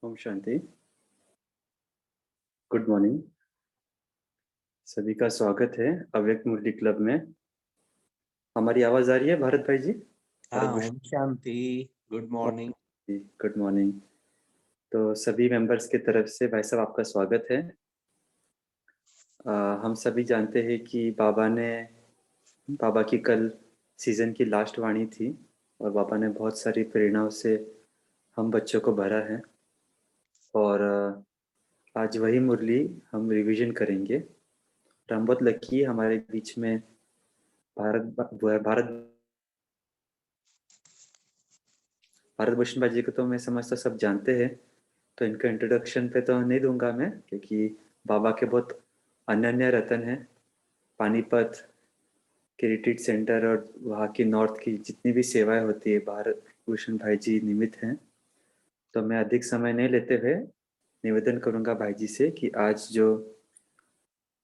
ओम शांति। Good morning. सभी का स्वागत है अव्यक्त मुरली क्लब में। हमारी आवाज आ रही है भारत भाई जी? भारत हाँ, भूषण ओम शांति। Good morning. जी, गुड मॉर्निंग। तो सभी मेंबर्स की तरफ से भाई साहब आपका स्वागत है। हम सभी जानते हैं कि बाबा की कल सीजन की लास्ट वाणी थी और बाबा ने बहुत सारी प्रेरणाओं से हम बच्चों को भरा है। और आज वही मुरली हम रिवीजन करेंगे। और हम बहुत लकी है, हमारे बीच में भारत भारत भूषण भाई जी को तो मैं समझता सब जानते हैं, तो इनका इंट्रोडक्शन पे तो नहीं दूंगा मैं, क्योंकि बाबा के बहुत अनन्य रतन हैं। पानीपत के रिट्रीट सेंटर और वहाँ की नॉर्थ की जितनी भी सेवाएं होती है, भारत भूषण भाई जी निमित्त हैं। तो मैं अधिक समय नहीं लेते हुए निवेदन करूंगा भाई जी से कि आज जो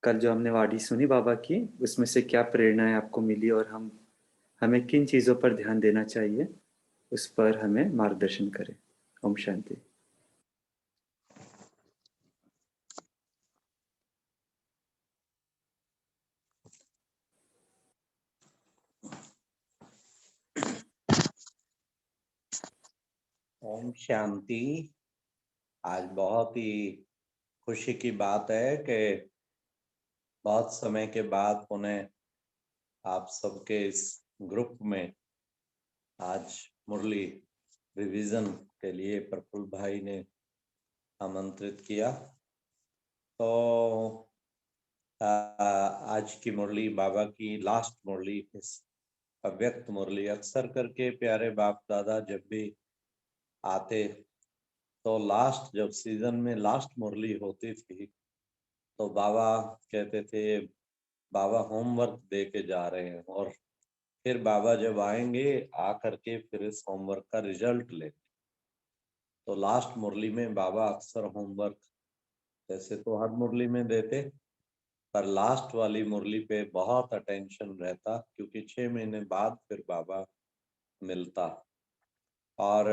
कल जो हमने वाणी सुनी बाबा की, उसमें से क्या प्रेरणाएं आपको मिली और हमें किन चीज़ों पर ध्यान देना चाहिए, उस पर हमें मार्गदर्शन करें। ओम शांति। ओम शांति। आज बहुत ही खुशी की बात है कि बहुत समय के बाद पुनः आप सबके इस ग्रुप में आज मुरली रिवीजन के लिए प्रफुल्ल भाई ने आमंत्रित किया। तो आज की मुरली बाबा की लास्ट मुरली, इस अव्यक्त मुरली। अक्सर करके प्यारे बाप दादा जब भी आते तो लास्ट, जब सीजन में लास्ट मुरली होती थी, तो बाबा कहते थे बाबा होमवर्क दे के जा रहे हैं, और फिर बाबा जब आएंगे आ करके फिर इस होमवर्क का रिजल्ट लेंगे। तो लास्ट मुरली में बाबा अक्सर होमवर्क जैसे तो हर मुरली में देते, पर लास्ट वाली मुरली पे बहुत अटेंशन रहता, क्योंकि 6 महीने बाद फिर बाबा मिलता। और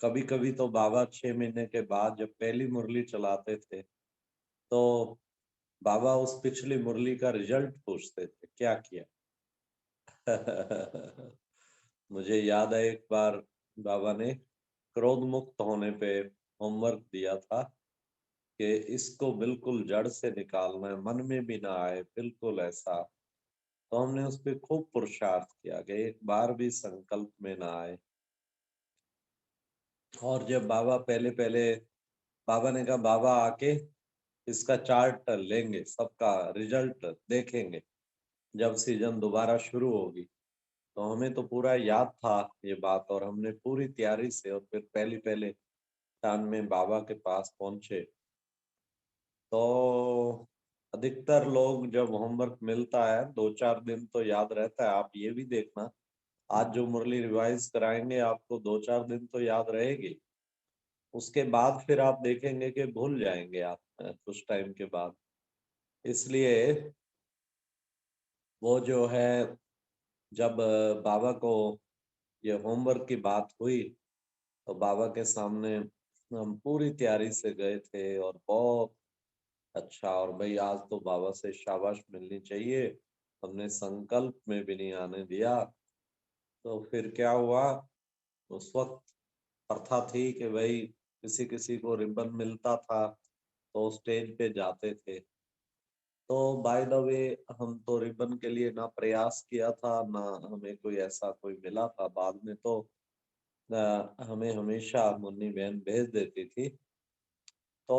कभी कभी तो बाबा 6 महीने के बाद जब पहली मुरली चलाते थे तो बाबा उस पिछली मुरली का रिजल्ट पूछते थे, क्या किया। मुझे याद है एक बार बाबा ने क्रोध मुक्त होने पे होमवर्क दिया था कि इसको बिल्कुल जड़ से निकालना है, मन में भी ना आए, बिल्कुल ऐसा। तो हमने उस पर खूब पुरुषार्थ किया कि एक बार भी संकल्प में ना आए। और जब बाबा पहले पहले बाबा ने कहा बाबा आके इसका चार्ट लेंगे, सबका रिजल्ट देखेंगे जब सीजन दोबारा शुरू होगी। तो हमें तो पूरा याद था ये बात, और हमने पूरी तैयारी से और फिर पहले पहले टाइम में बाबा के पास पहुंचे। तो अधिकतर लोग जब होमवर्क मिलता है 2-4 दिन तो याद रहता है। आप ये भी देखना, आज जो मुरली रिवाइज कराएंगे आपको 2-4 दिन तो याद रहेगी, उसके बाद फिर आप देखेंगे कि भूल जाएंगे आप कुछ टाइम के बाद। इसलिए वो जो है, जब बाबा को ये होमवर्क की बात हुई तो बाबा के सामने हम पूरी तैयारी से गए थे, और बहुत अच्छा। और भाई आज तो बाबा से शाबाश मिलनी चाहिए, हमने संकल्प में भी नहीं आने दिया। तो फिर क्या हुआ, उस वक्त प्रथा थी कि भाई किसी किसी को रिबन मिलता था तो स्टेज पे जाते थे। तो बाय द वे हम तो रिबन के लिए ना प्रयास किया था, ना हमें कोई ऐसा कोई मिला था। बाद में तो हमें हमेशा मुन्नी बहन भेज देती थी। तो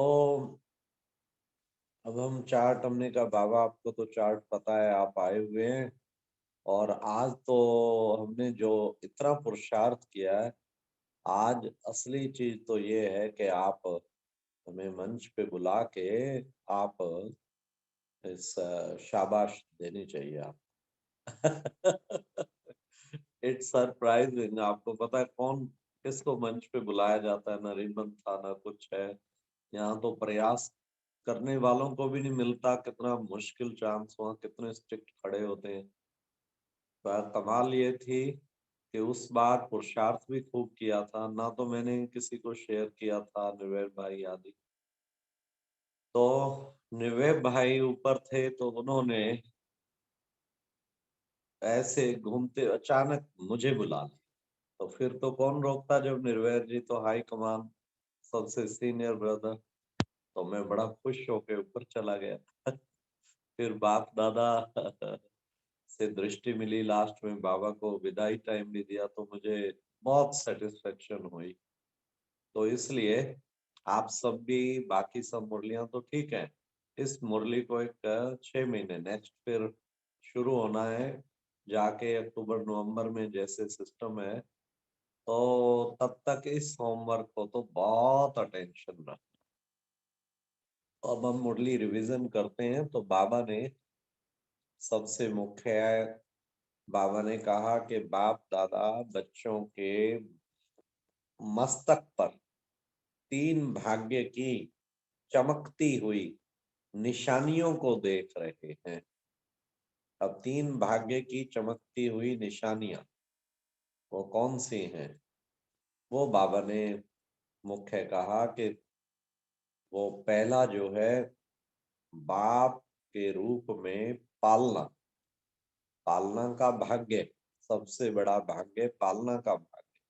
अब हम चार्ट, हमने कहा बाबा आपको तो चार्ट पता है, आप आए हुए हैं, और आज तो हमने जो इतना पुरुषार्थ किया है, आज असली चीज तो ये है कि आप हमें मंच पे बुला के आप इस शाबाश देनी चाहिए आप। It's surprising. आपको पता है कौन किसको मंच पे बुलाया जाता है? ना रिबन था ना कुछ है। यहाँ तो प्रयास करने वालों को भी नहीं मिलता, कितना मुश्किल चांस, वहाँ कितने स्ट्रिक्ट खड़े होते हैं। पर कमाल ये थी कि उस बार पुरुषार्थ भी खूब किया था, ना तो मैंने किसी को शेयर किया था, निर्वैर भाई आदि। तो निर्वैर भाई ऊपर थे तो उन्होंने ऐसे घूमते अचानक मुझे बुला लिया। तो फिर तो कौन रोकता, जब निर्वैर जी तो हाई कमान, सबसे सीनियर ब्रदर। तो मैं बड़ा खुश होके ऊपर चला गया। फिर बाप दादा से दृष्टि मिली, लास्ट में बाबा को विदाई टाइम भी दिया, तो मुझे बहुत सेटिस्फेक्शन हुई। तो इसलिए आप सब भी, बाकी सब मुरलियां तो ठीक है, इस मुरली को एक 6 महीने नेक्स्ट फिर शुरू होना है, जाके अक्टूबर नवंबर में जैसे सिस्टम है। तो तब तक इस होमवर्क को तो बहुत अटेंशन रखना। अब हम मुरली रिवीजन करते हैं। तो बाबा ने सबसे मुख्य है, बाबा ने कहा कि बाप दादा बच्चों के मस्तक पर 3 भाग्य की चमकती हुई निशानियों को देख रहे हैं। अब 3 भाग्य की चमकती हुई निशानियां वो कौन सी हैं? वो बाबा ने मुख्य कहा कि वो पहला जो है, बाप के रूप में पालना, पालना का भाग्य, सबसे बड़ा भाग्य पालना का भाग्य।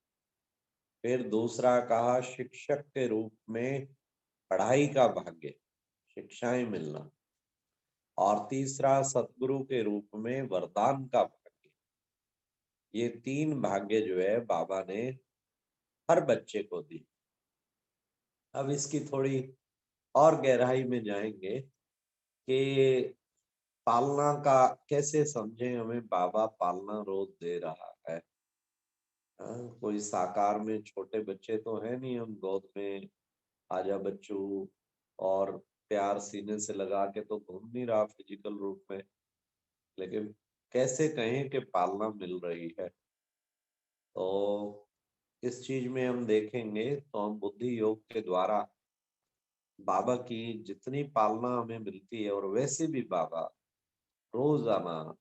फिर दूसरा कहा शिक्षक के रूप में पढ़ाई का भाग्य, शिक्षाएं मिलना। और तीसरा सतगुरु के रूप में वरदान का भाग्य। ये 3 भाग्य जो है बाबा ने हर बच्चे को दी। अब इसकी थोड़ी और गहराई में जाएंगे कि पालना का कैसे समझे, हमें बाबा पालना रोज दे रहा है। कोई साकार में छोटे बच्चे तो है नहीं, हम गोद में आजा बच्चू और प्यार सीने से लगा के तो घूम नहीं रहा फिजिकल रूप में, लेकिन कैसे कहें कि पालना मिल रही है। तो इस चीज में हम देखेंगे तो हम बुद्धि योग के द्वारा बाबा की जितनी पालना हमें मिलती है, और वैसे भी बाबा रोजाना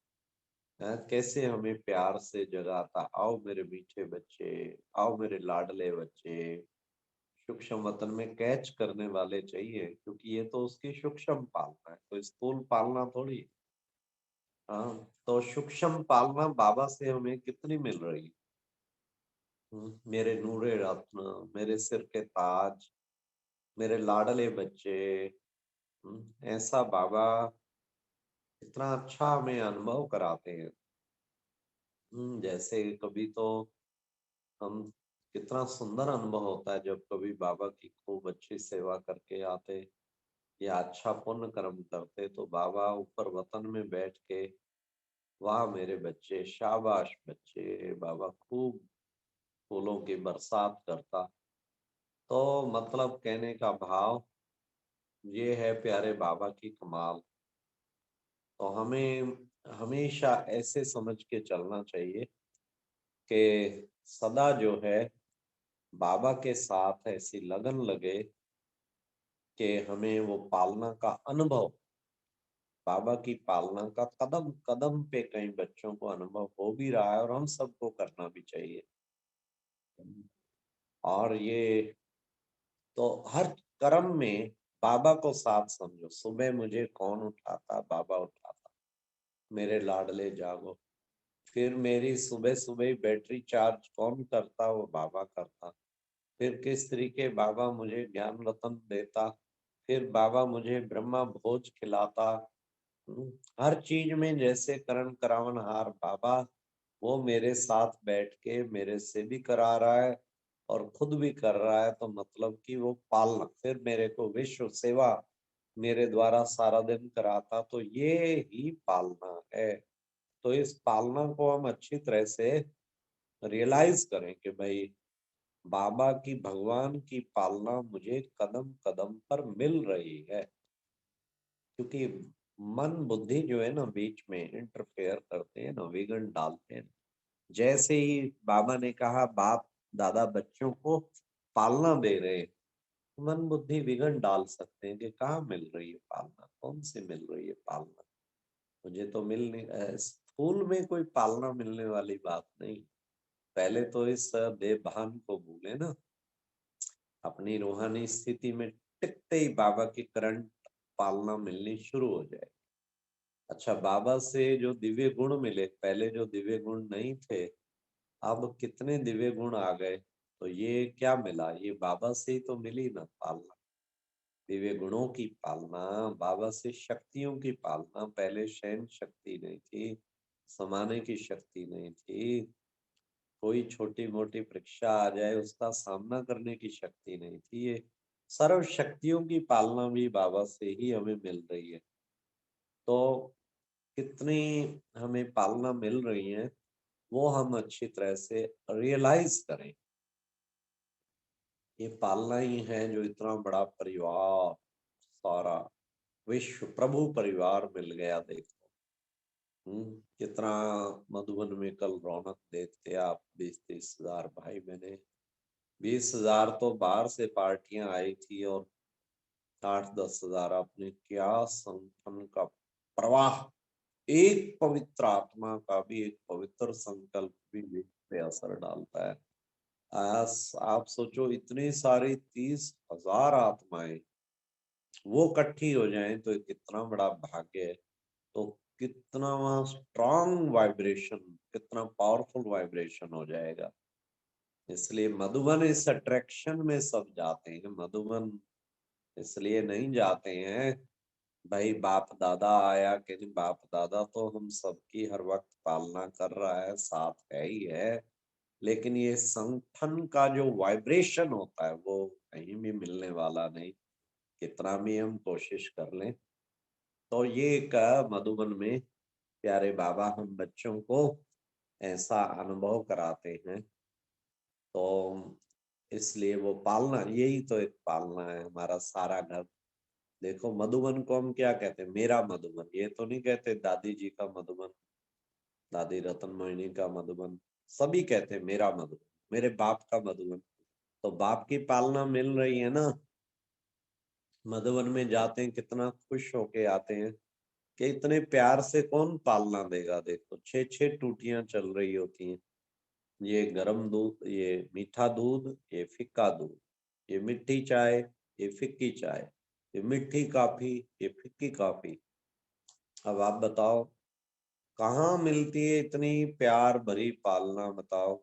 कैसे हमें प्यार से जगाता, आओ मेरे मीठे बच्चे, आओ मेरे लाडले बच्चे। सूक्ष्म वतन में कैच करने वाले चाहिए, क्योंकि ये तो उसकी सूक्ष्म पालना है, तो स्थूल पालना थोड़ी है। हाँ, तो सूक्ष्म पालना बाबा से हमें कितनी मिल रही है। मेरे नूरे रत्न, मेरे सिर के ताज, मेरे लाडले बच्चे। ऐसा बाबा इतना अच्छा हमें अनुभव कराते हैं। जैसे कभी तो हम, कितना सुंदर अनुभव होता है जब कभी बाबा की खूब अच्छी सेवा करके आते या अच्छा पुण्य कर्म करते, तो बाबा ऊपर वतन में बैठ के, वाह मेरे बच्चे, शाबाश बच्चे, बाबा खूब फूलों की बरसात करता। तो मतलब कहने का भाव ये है, प्यारे बाबा की कमाल। तो हमें हमेशा ऐसे समझ के चलना चाहिए कि सदा जो है बाबा के साथ ऐसी लगन लगे कि हमें वो पालना का अनुभव, बाबा की पालना का कदम कदम पे कई बच्चों को अनुभव हो भी रहा है, और हम सबको करना भी चाहिए। और ये तो हर कर्म में बाबा को साथ समझो। सुबह मुझे कौन उठाता? बाबा उठाता, मेरे लाडले जागो। फिर मेरी सुबह सुबह बैटरी चार्ज कौन करता? वो बाबा करता। फिर किस तरीके बाबा मुझे ज्ञान रतन देता, फिर बाबा मुझे ब्रह्मा भोज खिलाता। हम्म, हर चीज में जैसे करण करावनहार बाबा, वो मेरे साथ बैठ के मेरे से भी करा रहा है और खुद भी कर रहा है। तो मतलब कि वो पालना, फिर मेरे को विश्व सेवा मेरे द्वारा सारा दिन कराता, तो ये ही पालना है। तो इस पालना को हम अच्छी तरह से रियलाइज करें कि भाई बाबा की, भगवान की पालना मुझे कदम कदम पर मिल रही है। क्योंकि मन बुद्धि जो है ना, बीच में इंटरफेयर करते हैं ना, विघन डालते हैं। जैसे ही बाबा ने कहा बाप दादा बच्चों को पालना दे रहे हैं, मन बुद्धि विघन डाल सकते हैं कि कहाँ मिल रही है पालना, कौन सी मिल रही है पालना, मुझे तो मिल नहीं। स्थूल में कोई पालना मिलने वाली बात नहीं। पहले तो इस बेभान को भूले ना, अपनी रूहानी स्थिति में टिकते ही बाबा की करंट पालना मिलनी शुरू हो जाए। अच्छा, बाबा से जो दिव्य गुण मिले, पहले जो दिव्य गुण नहीं थे, अब कितने दिव्य गुण आ गए। तो ये क्या मिला, ये बाबा से ही तो मिली ना पालना, दिव्य गुणों की पालना, बाबा से शक्तियों की पालना। पहले शयन शक्ति नहीं थी, समाने की शक्ति नहीं थी, कोई छोटी मोटी परीक्षा आ जाए उसका सामना करने की शक्ति नहीं थी। ये सर्व शक्तियों की पालना भी बाबा से ही हमें मिल रही है। तो कितनी हमें पालना मिल रही है, वो हम अच्छी तरह से रियलाइज करें। ये पालना ही है जो इतना बड़ा परिवार, सारा विश्व प्रभु परिवार मिल गया। देखो कितना मधुबन में कल रौनक देखते आप, 20-30 हजार भाई बहने, 20 हजार तो बाहर से पार्टियां आई थी, और 8-10 हजार आपने, क्या संगठन का प्रवाह, एक पवित्र आत्मा का भी एक पवित्र संकल्प भी विश्व पे असर डालता है। आप सोचो, इतनी सारी 30 हजार आत्माएं वो इकट्ठी हो जाएं तो कितना बड़ा भाग्य है। तो कितना वहां स्ट्रॉन्ग वाइब्रेशन, कितना पावरफुल वाइब्रेशन हो जाएगा। इसलिए मधुबन इस अट्रैक्शन में सब जाते हैं। मधुबन इसलिए नहीं जाते हैं भाई बाप दादा आया कि नहीं, बाप दादा तो हम सबकी हर वक्त पालना कर रहा है, साथ है ही है। लेकिन ये संगठन का जो वाइब्रेशन होता है वो कहीं भी मिलने वाला नहीं, कितना भी हम कोशिश कर लें। तो ये एक मधुबन में प्यारे बाबा हम बच्चों को ऐसा अनुभव कराते हैं। तो इसलिए वो पालना, यही तो एक पालना है, हमारा सारा घर। देखो मधुबन को हम क्या कहते हैं, मेरा मधुबन। ये तो नहीं कहते दादी जी का मधुबन, दादी रतन मोहिनी का मधुबन, सभी कहते हैं मेरा मधुबन, मेरे बाप का मधुबन। तो बाप की पालना मिल रही है ना। मधुबन में जाते हैं कितना खुश होके आते हैं कि इतने प्यार से कौन पालना देगा। देखो 6-6 टूटियां चल रही होती हैं, ये गरम दूध, ये मीठा दूध, ये फिक्का दूध, ये मिट्टी चाय, ये फिक्की चाय, ये मिट्टी कॉफी, ये फिक्की कॉफी। अब आप बताओ कहाँ मिलती है इतनी प्यार भरी पालना, बताओ।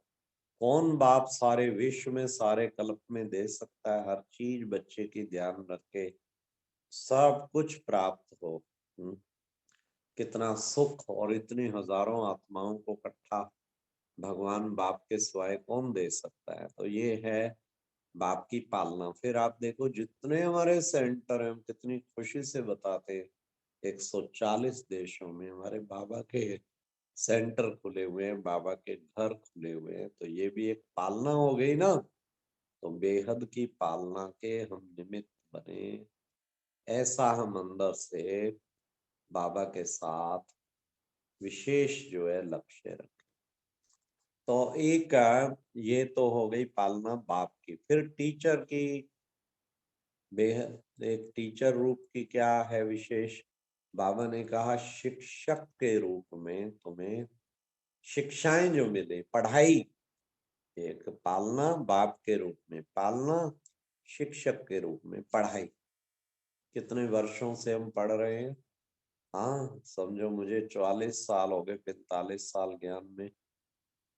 कौन बाप सारे विश्व में सारे कल्प में दे सकता है हर चीज बच्चे की ध्यान रख के सब कुछ प्राप्त हो। कितना सुख, और इतनी हजारों आत्माओं को इकट्ठा भगवान बाप के सिवाय कौन दे सकता है। तो ये है बाप की पालना। फिर आप देखो जितने हमारे सेंटर हैं, हम कितनी खुशी से बताते हैं 140 देशों में हमारे बाबा के सेंटर खुले हुए हैं, बाबा के घर खुले हुए हैं। तो ये भी एक पालना हो गई ना। तो बेहद की पालना के हम निमित्त बने, ऐसा हम अंदर से बाबा के साथ विशेष जो है लक्ष्य रखें। तो एक ये तो हो गई पालना बाप की। फिर टीचर की बेहद, एक टीचर रूप की क्या है विशेष। बाबा ने कहा शिक्षक के रूप में तुम्हें शिक्षाएं जो मिले, पढ़ाई, एक पालना बाप के रूप में, पालना शिक्षक के रूप में, पढ़ाई। कितने वर्षों से हम पढ़ रहे हैं। हाँ समझो मुझे 44 साल हो गए, 45 साल ज्ञान में।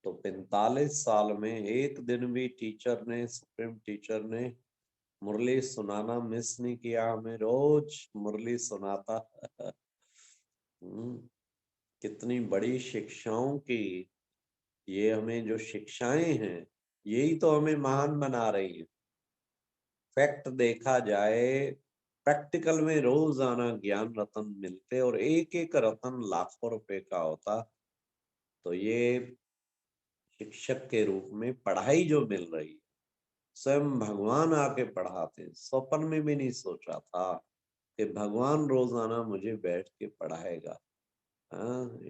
तो 45 साल में एक दिन भी टीचर ने, सुप्रीम टीचर ने मुरली सुनाना मिस नहीं किया, हमें रोज मुरली सुनाता। कितनी बड़ी शिक्षाओं की, ये हमें जो शिक्षाएं हैं यही तो हमें महान बना रही है। फैक्ट देखा जाए, प्रैक्टिकल में रोजाना ज्ञान रतन मिलते और एक एक रतन लाखों रुपए का होता। तो ये शिक्षक के रूप में पढ़ाई जो मिल रही है, स्वयं भगवान आके पढ़ाते, स्वप्न में भी नहीं सोचा था कि भगवान रोजाना मुझे बैठ के पढ़ाएगा।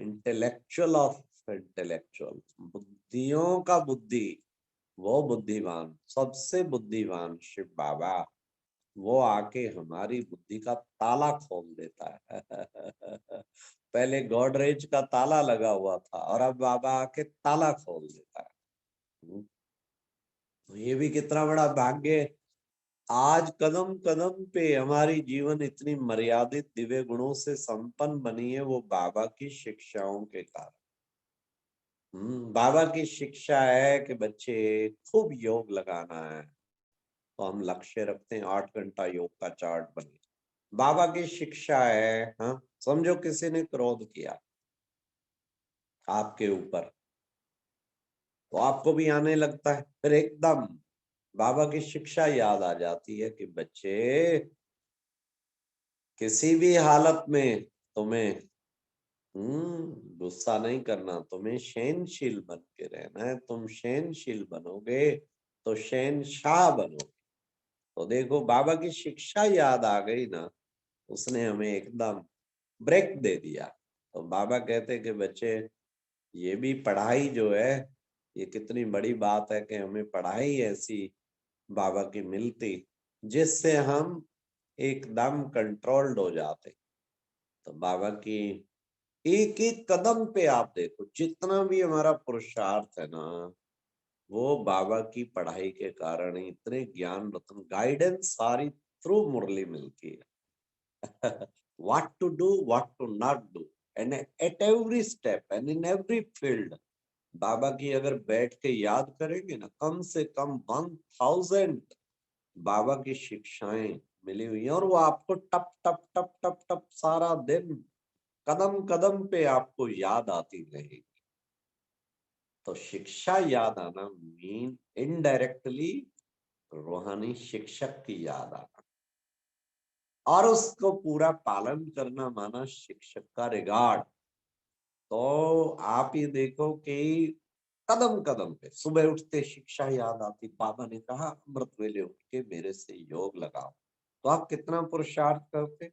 इंटेलेक्चुअल ऑफ इंटेलेक्चुअल, बुद्धियों का बुद्धि, वो बुद्धिमान, सबसे बुद्धिमान शिव बाबा, वो आके हमारी बुद्धि का ताला खोल देता है। पहले गॉडरेज का ताला लगा हुआ था और अब बाबा आके ताला खोल देता है। तो ये भी कितना बड़ा भाग्य है। आज कदम कदम पे हमारी जीवन इतनी मर्यादित दिव्य गुणों से संपन्न बनी है, वो बाबा की शिक्षाओं के कारण। बाबा की शिक्षा है कि बच्चे खूब योग लगाना है, तो हम लक्ष्य रखते हैं 8 घंटा योग का चार्ट बने। बाबा की शिक्षा है, हाँ, समझो किसी ने क्रोध किया आपके ऊपर, तो आपको भी आने लगता है, फिर एकदम बाबा की शिक्षा याद आ जाती है कि बच्चे किसी भी हालत में तुम्हें गुस्सा नहीं करना, तुम्हें सहनशील बन के रहना है। तुम सहनशील बनोगे तो शहनशाह बनोगे। तो देखो बाबा की शिक्षा याद आ गई ना, उसने हमें एकदम ब्रेक दे दिया। तो बाबा कहते कि बच्चे, ये भी पढ़ाई जो है, ये कितनी बड़ी बात है कि हमें पढ़ाई ऐसी बाबा की मिलती जिससे हम एकदम कंट्रोल्ड हो जाते। तो बाबा की एक एक कदम पे आप देखो, जितना भी हमारा पुरुषार्थ है ना, वो बाबा की पढ़ाई के कारण ही इतने ज्ञान रत्न गाइडेंस सारी थ्रू मुरली मिलती है। What to do, what to not do, and at every step and in every field. बाबा की अगर बैठ के याद करेंगे ना, कम से कम 1000 बाबा की शिक्षाएं मिली हुई हैं, और वो आपको टप टप टप टप टप सारा दिन कदम कदम पे आपको याद आती रहेगी। तो शिक्षा याद आना मीन इनडायरेक्टली रूहानी शिक्षक की याद आना, और उसको पूरा पालन करना माना शिक्षक का रिगार्ड। तो आप ये देखो कि कदम कदम पे सुबह उठते शिक्षा याद आती, बाबा ने कहा अमृत वेले उठ के मेरे से योग लगाओ, तो आप कितना पुरुषार्थ करते।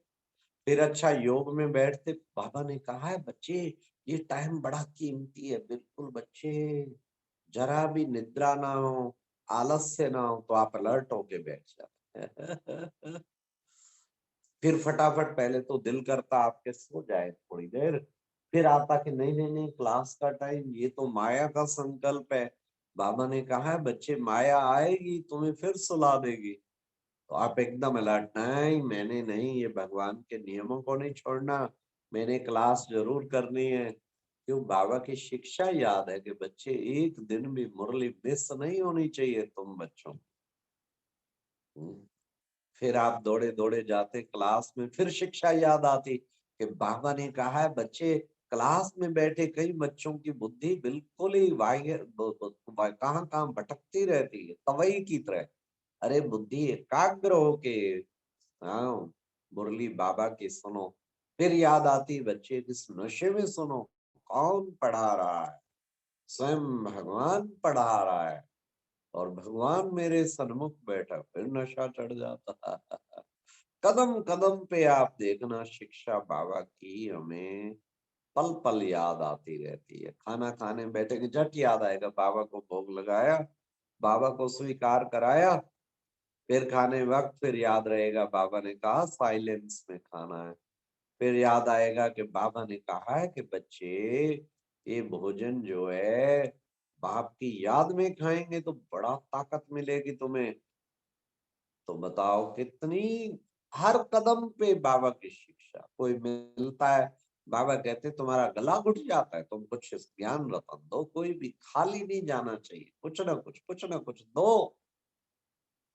फिर अच्छा योग में बैठते, बाबा ने कहा है बच्चे ये टाइम बड़ा कीमती है, बिल्कुल बच्चे जरा भी निद्रा ना हो, आलस्य ना हो, तो आप अलर्ट होके बैठ जाते। फिर फटाफट पहले तो दिल करता आपके सो जाए थोड़ी देर, फिर आता कि नहीं नहीं नहीं, क्लास का टाइम, ये तो माया का संकल्प है। बाबा ने कहा है बच्चे माया आएगी तुम्हें फिर सुला देगी, तो आप एकदम अलर्ट, नहीं मैंने नहीं, ये भगवान के नियमों को नहीं छोड़ना, मैंने क्लास जरूर करनी है। क्यों, बाबा की शिक्षा याद है कि बच्चे एक दिन भी मुरली मिस नहीं होनी चाहिए तुम बच्चों। फिर आप दौड़े दौड़े जाते क्लास में, फिर शिक्षा याद आती कि बाबा ने कहा है बच्चे क्लास में बैठे कई बच्चों की बुद्धि बिल्कुल ही कहाँ कहाँ भटकती रहती है तवई की तरह। अरे बुद्धि एकाग्र होके, हाँ, मुरली बाबा की सुनो। फिर याद आती बच्चे किस नशे में सुनो, कौन पढ़ा रहा है, स्वयं भगवान पढ़ा रहा है, और भगवान मेरे सन्मुख बैठा, फिर नशा चढ़ जाता। कदम कदम पे आप देखना शिक्षा बाबा की हमें पल पल याद आती रहती है। खाना खाने बैठे के झट याद आएगा, बाबा को भोग लगाया, बाबा को स्वीकार कराया, फिर खाने वक्त फिर याद रहेगा बाबा ने कहा साइलेंस में खाना है। फिर याद आएगा कि बाबा ने कहा है कि बच्चे ये भोजन जो है बाप की याद में खाएंगे तो बड़ा ताकत मिलेगी तुम्हें। तो बताओ कितनी, हर कदम पे बाबा की शिक्षा। कोई मिलता है, बाबा कहते तुम्हारा गला घुट जाता है, तुम कुछ ज्ञान रतन दो, कोई भी खाली नहीं जाना चाहिए, कुछ ना कुछ दो।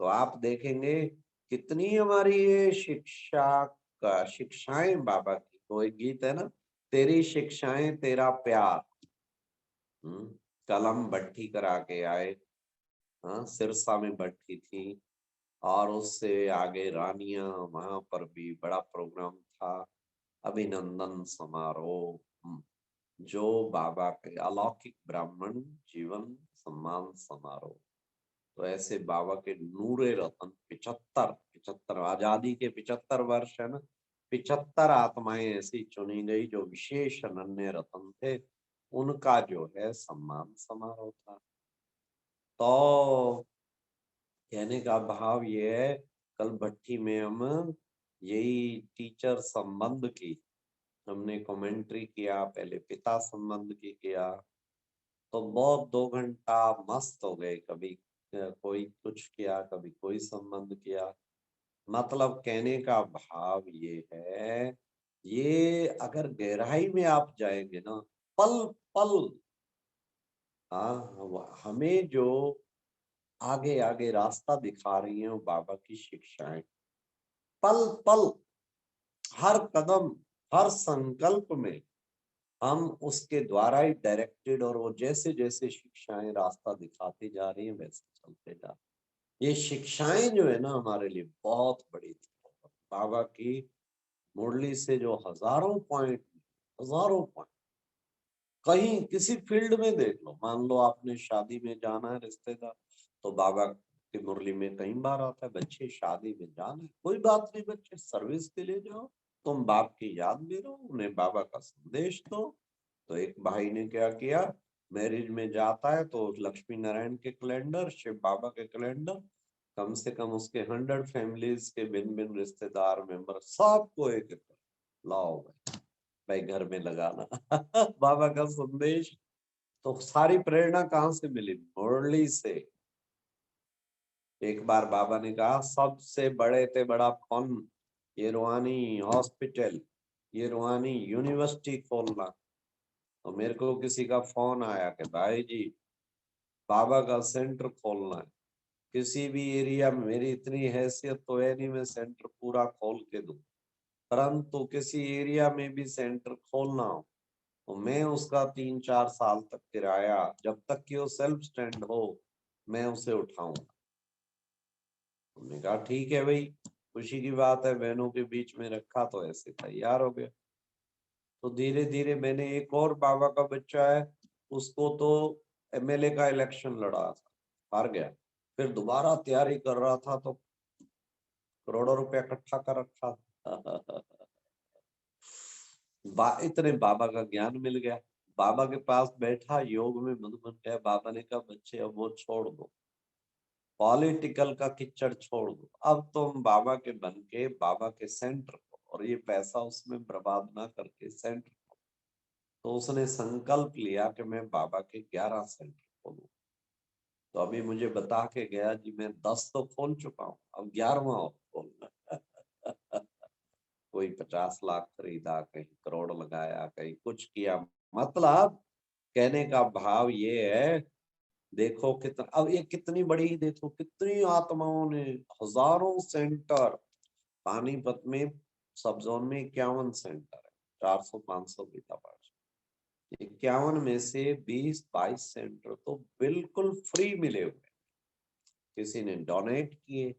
तो आप देखेंगे कितनी हमारी ये शिक्षा का शिक्षाएं बाबा की। कोई गीत है ना, तेरी शिक्षाएं तेरा प्यार। हम्म कलम भट्टी करा के आए, हाँ, सिरसा में भट्टी थी, और उससे आगे रानिया, वहां पर भी बड़ा प्रोग्राम था, अभिनंदन समारोह। जो बाबा के अलौकिक ब्राह्मण जीवन सम्मान समारोह। तो ऐसे बाबा के नूरे रतन 75 आजादी के 75 वर्ष है ना, 75 आत्माएं ऐसी चुनी गई जो विशेष अनन्य रतन थे, उनका जो है सम्मान समारोह था। तो कहने का भाव ये है, कल भट्टी में हम यही टीचर संबंध की हमने कमेंट्री किया, पहले पिता संबंध की किया, तो बहुत 2 घंटा मस्त हो गए। कभी कोई कुछ किया, कभी कोई संबंध किया। मतलब कहने का भाव ये है, ये अगर गहराई में आप जाएंगे ना, पल पल, हाँ, हमें जो आगे आगे रास्ता दिखा रही है वो बाबा की शिक्षाएं। पल पल, हर कदम, हर संकल्प में हम उसके द्वारा ही डायरेक्टेड, और वो जैसे जैसे शिक्षाएं रास्ता दिखाती जा रही है वैसे चलते जा रहे हैं। ये शिक्षाएं जो है ना हमारे लिए बहुत बड़ी थी। बाबा की मुरली से जो हजारों पॉइंट, कहीं किसी फील्ड में देख लो। मान लो आपने शादी में जाना है, रिश्तेदार, तो बाबा की मुरली में कई बार आता है, बच्चे शादी में जाना है, कोई बात नहीं, बच्चे सर्विस के लिए जाओ, तुम बाप की याद में रहो, उन्हें बाबा का संदेश दो। तो एक भाई ने क्या किया, मैरिज में जाता है तो लक्ष्मी नारायण के कैलेंडर, शिव बाबा के कैलेंडर, कम से कम उसके 100 फैमिलीज के भिन्न भिन्न रिश्तेदार मेंबर सबको एक एक लाओ भाई घर में लगाना। बाबा का संदेश। तो सारी प्रेरणा कहाँ से मिली? मुरली से। एक बार बाबा ने कहा सबसे बड़े ते बड़ा फन ये रूहानी हॉस्पिटल, ये रूहानी यूनिवर्सिटी खोलना। तो मेरे को किसी का फोन आया कि भाई जी बाबा का सेंटर खोलना है किसी भी एरिया में। मेरी इतनी हैसियत तो है नहीं मैं सेंटर पूरा खोल के दूं, परंतु किसी एरिया में भी सेंटर खोलना हो तो मैं उसका 3-4 साल तक किराया, जब तक कि वो सेल्फ स्टैंड हो, मैं उसे उठाऊंगा। हमने कहा ठीक है भाई, खुशी की बात है, बहनों के बीच में रखा तो ऐसे तैयार हो गया। तो धीरे धीरे मैंने, एक और बाबा का बच्चा है, उसको तो एमएलए का इलेक्शन लड़ा था, हार गया, फिर दोबारा तैयारी कर रहा था तो करोड़ों रुपया इकट्ठा कर रखा था। इतने बाबा का ज्ञान मिल गया। बाबा के पास बैठा योग में मन मन गया। बाबा ने कहा बच्चे अब वो छोड़ दो, पॉलिटिकल का कीचड़ छोड़ दो, अब तुम बाबा के बन के बाबा के सेंटर को, और ये पैसा उसमें बर्बाद ना करके सेंटर। तो उसने संकल्प लिया कि मैं बाबा के 11 सेंटर खोलूं। तो अभी मुझे बता के गया जी मैं 10 तो खोल चुका हूँ, अब 11वां और खोलना। कोई 50 लाख खरीदा, कहीं करोड़ लगाया, कहीं कुछ किया। मतलब कहने का भाव ये है, देखो कितना, अब ये कितनी बड़ी, देखो कितनी आत्माओं ने, हजारों सेंटर। पानीपत में सब जोन में 51 सेंटर है, 400-500 बीता पास। 51 में से 20-22 सेंटर तो बिल्कुल फ्री मिले हुए, किसी ने डोनेट किए,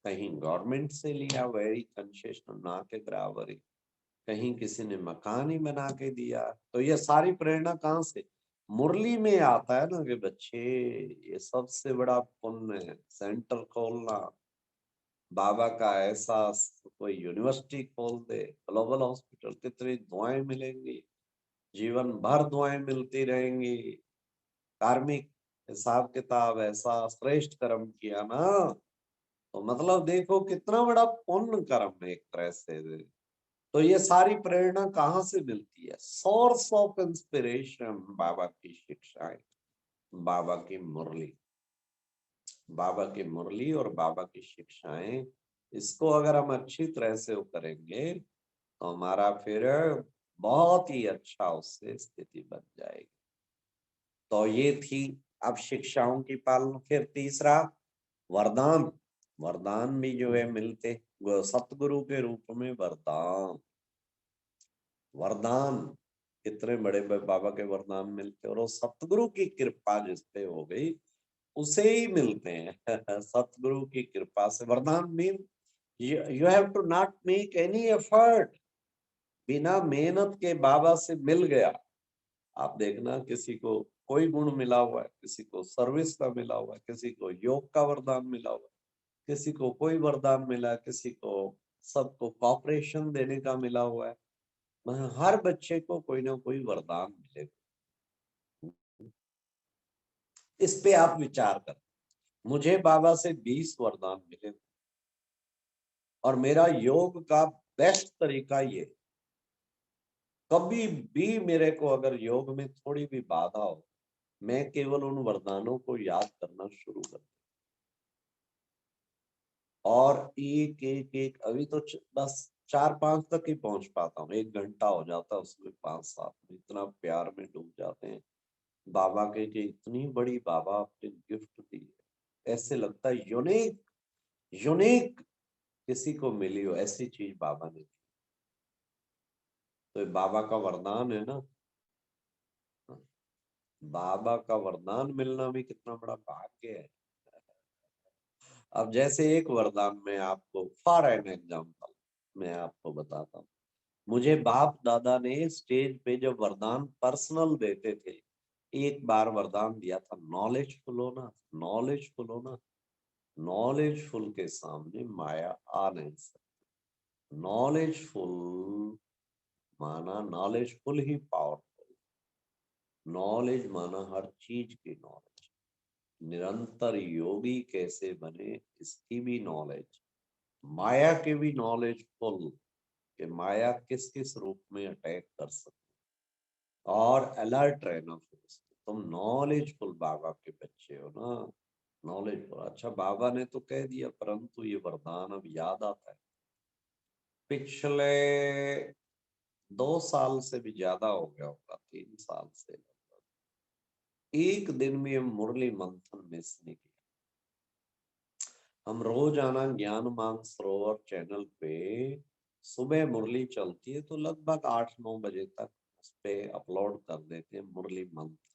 कहीं गवर्नमेंट से लिया वेरी कंसेशनल ना के बराबर ही, कहीं किसी ने मकान ही बना के दिया। तो ये सारी प्रेरणा कहाँ से? मुरली में आता है ना कि बच्चे ये सबसे बड़ा पुण्य है, सेंटर खोलना, बाबा का ऐसा कोई यूनिवर्सिटी खोल दे, ग्लोबल हॉस्पिटल, कितनी दुआएं मिलेंगी, जीवन भर दुआएं मिलती रहेंगी। कार्मिक हिसाब किताब ऐसा श्रेष्ठ कर्म किया ना, तो मतलब देखो कितना बड़ा पुण्य कर्म है एक तरह से। तो ये सारी प्रेरणा कहाँ से मिलती है? सोर्स ऑफ इंस्पिरेशन बाबा की शिक्षाएं, बाबा की मुरली, बाबा की मुरली और बाबा की शिक्षाएं। इसको अगर हम अच्छी तरह से वो करेंगे तो हमारा फिर बहुत ही अच्छा उससे स्थिति बन जाएगी। तो ये थी अब शिक्षाओं की पालना। फिर तीसरा वरदान। वरदान भी जो है मिलते सतगुरु के रूप में वरदान। वरदान कितने बड़े बाबा के वरदान मिलते, और वो सतगुरु की कृपा जिस पे हो गई उसे ही मिलते हैं। सतगुरु की कृपा से वरदान mean you have to not make any effort. बिना मेहनत के बाबा से मिल गया। आप देखना किसी को कोई गुण मिला हुआ है, किसी को सर्विस का मिला हुआ है, किसी को योग का वरदान मिला हुआ है, किसी को कोई वरदान मिला है, किसी को सबको कॉपरेशन देने का मिला हुआ है। हर बच्चे को कोई ना कोई वरदान मिलेगा। इस पे आप विचार कर। मुझे बाबा से 20 वरदान मिले, और मेरा योग का बेस्ट तरीका ये, कभी भी मेरे को अगर योग में थोड़ी भी बाधा हो मैं केवल उन वरदानों को याद करना शुरू कर दिया। और एक एक एक अभी तो बस 4-5 तक ही पहुंच पाता हूँ, 1 घंटा हो जाता है उसमें, 5-7 में इतना प्यार में डूब जाते हैं बाबा के कि इतनी बड़ी बाबा आपने गिफ्ट दी है। ऐसे लगता है यूनिक यूनिक किसी को मिली हो ऐसी चीज बाबा ने दी। तो ये बाबा का वरदान है ना, बाबा का वरदान मिलना भी कितना बड़ा भाग्य है। अब जैसे एक वरदान में आपको फॉर एन एग्जाम्पल मैं आपको बताता हूँ। मुझे बाप दादा ने स्टेज पे जब वरदान पर्सनल देते थे, एक बार वरदान दिया था, नॉलेजफुल होना, नॉलेजफुल होना। नॉलेजफुल के सामने माया आ नहीं सकती। नॉलेजफुल माना नॉलेजफुल ही पावरफुल। नॉलेज माना हर चीज की नॉलेज। निरंतर योगी कैसे बने इसकी भी नॉलेज। माया के भी नॉलेजफुल कि माया किस किस रूप में अटैक कर सकती, और अलर्ट रहना फिर उसमें। तुम नॉलेजफुल बाबा के बच्चे हो ना, नॉलेजफुल। अच्छा बाबा ने तो कह दिया, परंतु ये वरदान अब याद आता है। पिछले 2 साल से भी ज्यादा हो गया होगा, 3 साल से लगभग, एक दिन में हम मुरली मंथन मिस नहीं किया। हम रोजाना ज्ञान मान सरोवर चैनल पे सुबह मुरली चलती है तो लगभग 8-9 बजे तक उस पे अपलोड कर देते हैं मुरली मंत्र।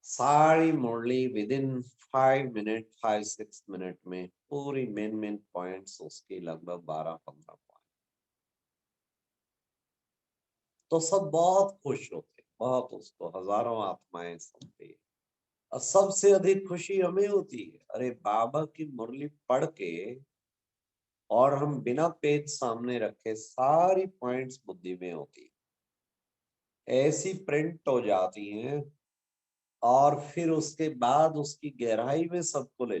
सारी मुरली विद इन 5 मिनट 5-6 मिनट में पूरी मेन मेन पॉइंट्स उसकी लगभग 12-15 पॉइंट। तो सब बहुत खुश होते, बहुत, उसको हजारों आत्माएं सुनती है। और सबसे अधिक खुशी हमें होती है, अरे बाबा की मुरली पढ़ के और हम बिना पेज सामने रखे सारी पॉइंट्स बुद्धि में होती ऐसी प्रिंट हो जाती हैं, और फिर उसके बाद उसकी गहराई में सबको ले।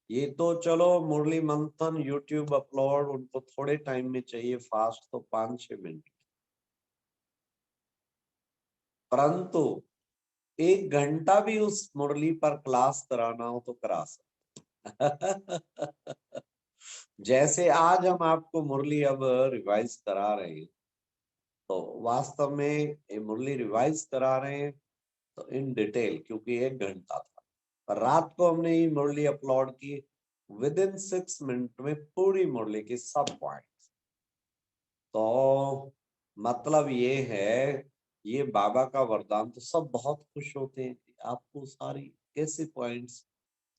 ये तो चलो मुरली मंथन यूट्यूब अपलोड उनको थोड़े टाइम में चाहिए, फास्ट तो 5-6 मिनट, परंतु 1 घंटा भी उस मुरली पर क्लास कराना हो तो करा सकते। जैसे आज हम आपको मुरली अब रिवाइज करा रहे हैं, तो वास्तव में ये मुरली रिवाइज करा रहे हैं तो इन डिटेल, क्योंकि 1 घंटा था। पर रात को हमने ये मुरली अपलोड की, विद इन 6 मिनट में पूरी मुरली की सब पॉइंट। तो मतलब ये है, ये बाबा का वरदान, तो सब बहुत खुश होते हैं कि आपको सारी कैसे पॉइंट्स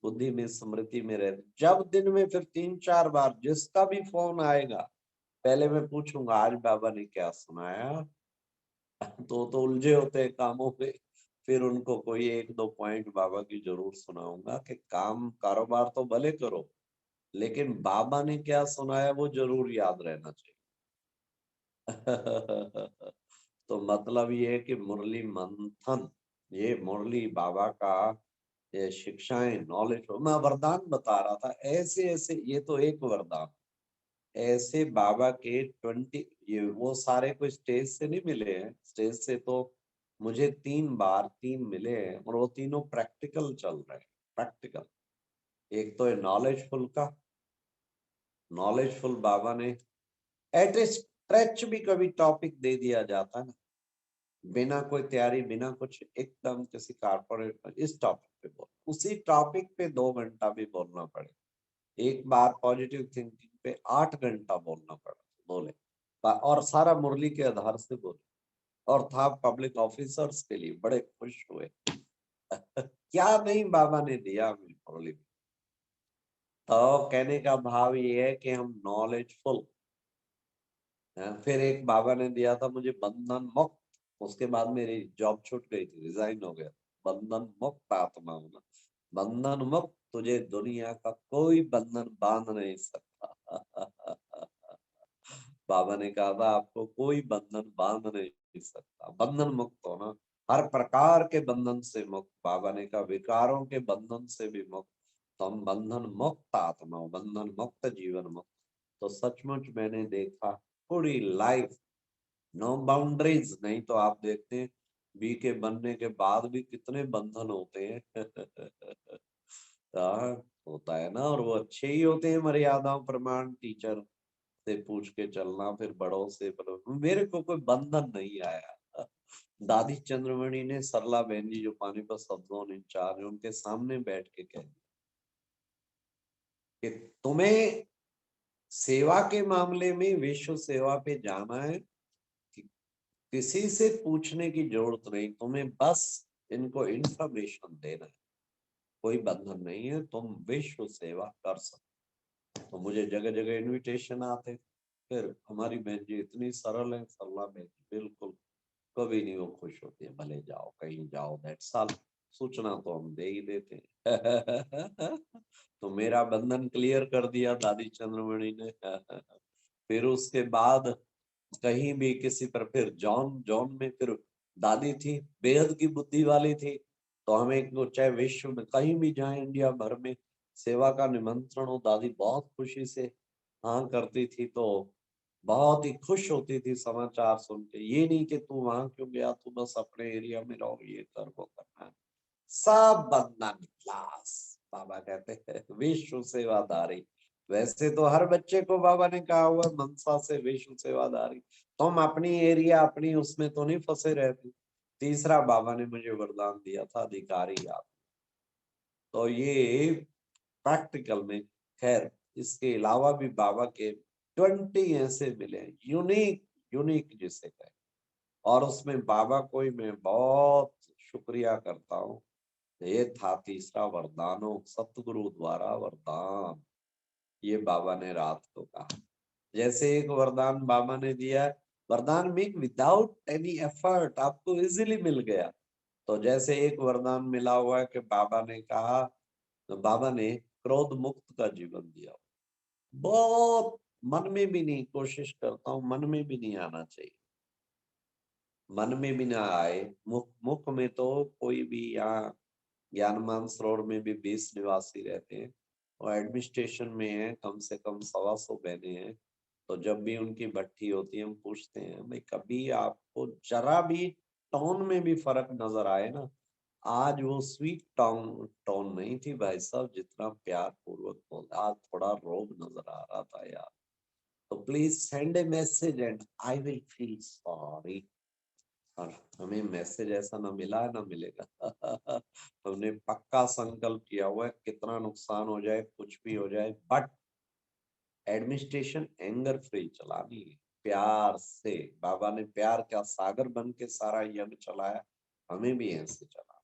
बुद्धि में स्मृति में रहते। जब दिन में फिर 3-4 बार जिसका भी फोन आएगा, पहले मैं पूछूंगा आज बाबा ने क्या सुनाया। तो उलझे होते हैं कामों पे, फिर उनको कोई 1-2 पॉइंट बाबा की जरूर सुनाऊंगा कि काम कारोबार तो भले करो, लेकिन बाबा ने क्या सुनाया वो जरूर याद रहना चाहिए। तो मतलब ये है कि मुरली मंथन, ये मुरली बाबा का, ये शिक्षाएं, नॉलेज, मैं वरदान बता रहा था ऐसे ऐसे। ये तो एक वरदान, ऐसे बाबा के 20, ये वो सारे कोई स्टेज से नहीं मिले हैं। स्टेज से तो मुझे 3 बार 3 मिले हैं, और वो तीनों प्रैक्टिकल चल रहे हैं, प्रैक्टिकल। एक तो है नॉलेजफुल का, नॉलेजफुल बाबा ने एट ए स्ट्रेच भी कभी टॉपिक दे दिया जाता है ना, बिना कोई तैयारी बिना कुछ, एकदम किसी कारपोरेट पर इस टॉपिक पे बोल, उसी टॉपिक पे 2 घंटा भी बोलना पड़े। एक बार पॉजिटिव थिंकिंग पे 8 घंटा बोलना पड़ा, बोले, और सारा मुरली के आधार से बोले, और था पब्लिक ऑफिसर्स के लिए, बड़े खुश हुए। क्या नहीं बाबा ने दिया हमें मुरली में। तो कहने का भाव ये है कि हम नॉलेजफुल। फिर एक बाबा ने दिया था मुझे बंधन मुक्त, उसके बाद मेरी जॉब छूट गई थी, रिजाइन हो गया। बंधन मुक्त आत्मा होना, बंधन मुक्त, तुझे दुनिया का कोई बंधन बांध नहीं सकता। बाबा ने कहा था आपको कोई बंधन बांध नहीं सकता, बंधन मुक्त होना, हर प्रकार के बंधन से मुक्त। बाबा ने कहा विकारों के बंधन से भी मुक्त। तो हम बंधन मुक्त आत्मा, बंधन मुक्त जीवन मुक्त। तो सचमुच मैंने देखा पूरी लाइफ, नो बाउंड्रीज। नहीं तो आप देखते हैं बी के बनने के बाद भी कितने बंधन होते हैं। हाँ, होता है ना। और वो अच्छे ही होते हैं, मर्यादा प्रमाण टीचर से पूछ के चलना, फिर बड़ों से मेरे को कोई बंधन नहीं आया। दादी चंद्रमणि ने, सरला बहन जी जो पानीपत सब जोन इंचार्ज है, उनके सामने बैठ के कह दिया कि तुम्हें सेवा के मामले में विश्व सेवा पे जाना है, कि किसी से पूछने की जरूरत नहीं, तुम्हें बस इनको इंफॉर्मेशन देना है, कोई बंधन नहीं है, तुम विश्व सेवा कर सकते। तो मुझे जगह जगह इनविटेशन आते। फिर हमारी बहन जी इतनी सरल है, सरला बहन जी, बिल्कुल कभी नहीं वो खुश होती है, भले जाओ कहीं जाओ, दैट्स ऑल, सूचना तो हम दे ही देते हैं। तो मेरा बंधन क्लियर कर दिया दादी चंद्रमणि ने। फिर उसके बाद कहीं भी किसी पर, फिर जॉन जॉन में फिर दादी थी, बेहद की बुद्धि वाली थी, तो हमें चाहे विश्व में कहीं भी जाए, इंडिया भर में सेवा का निमंत्रण हो, दादी बहुत खुशी से हाँ करती थी। तो बहुत ही खुश होती थी समाचार सुन के, ये नहीं कि तू वहां क्यों गया, तू बस अपने एरिया में रहो, ये कर वो करना है, सब बंधन क्लास। बाबा कहते हैं विश्व सेवादारी। वैसे तो हर बच्चे को बाबा ने कहा हुआ मनसा से विश्व सेवादारी, तुम अपनी एरिया अपनी उसमें तो नहीं फंसे रहते। तीसरा बाबा ने मुझे वरदान दिया था अधिकारी आप। तो ये प्रैक्टिकल में, खैर इसके अलावा भी बाबा के 20 ऐसे मिले यूनिक, यूनिक जिसे कहे। और उसमें बाबा को ही मैं बहुत शुक्रिया करता हूँ। ये था तीसरा वरदानो, सतगुरु द्वारा वरदान। ये बाबा ने रात को कहा। जैसे एक वरदान बाबा ने दिया, वरदान मीन विदाउट एनी एफर्ट, आपको इजीली मिल गया। तो जैसे एक वरदान मिला हुआ है कि बाबा ने कहा, तो बाबा ने क्रोध मुक्त का जीवन दिया। बहुत मन में भी नहीं, कोशिश करता हूँ मन में भी नहीं आना चाहिए, मन में भी ना आए। मुख मुख में तो कोई भी, यहाँ ज्ञान मानसरोवर में भी 20 निवासी रहते हैं और एडमिनिस्ट्रेशन में है कम से कम 125 बहने हैं। तो जब भी उनकी भट्टी होती है, हम पूछते हैं भाई कभी आपको जरा भी टोन में भी फर्क नजर आए ना। आज वो स्वीट टोन टोन नहीं थी भाई साहब, जितना प्यार पूर्वक बोल, आज थोड़ा रोब नजर आ रहा था यार। तो please send A message and I will feel sorry. और हमें मैसेज ऐसा ना मिला है ना मिलेगा। हमने पक्का संकल्प किया हुआ है, कितना नुकसान हो जाए कुछ भी हो जाए, बट एडमिनिस्ट्रेशन एंगर फ्री चलानी है, प्यार से। बाबा ने प्यार का सागर बन के सारा यज्ञ चलाया, हमें भी ऐसे चला।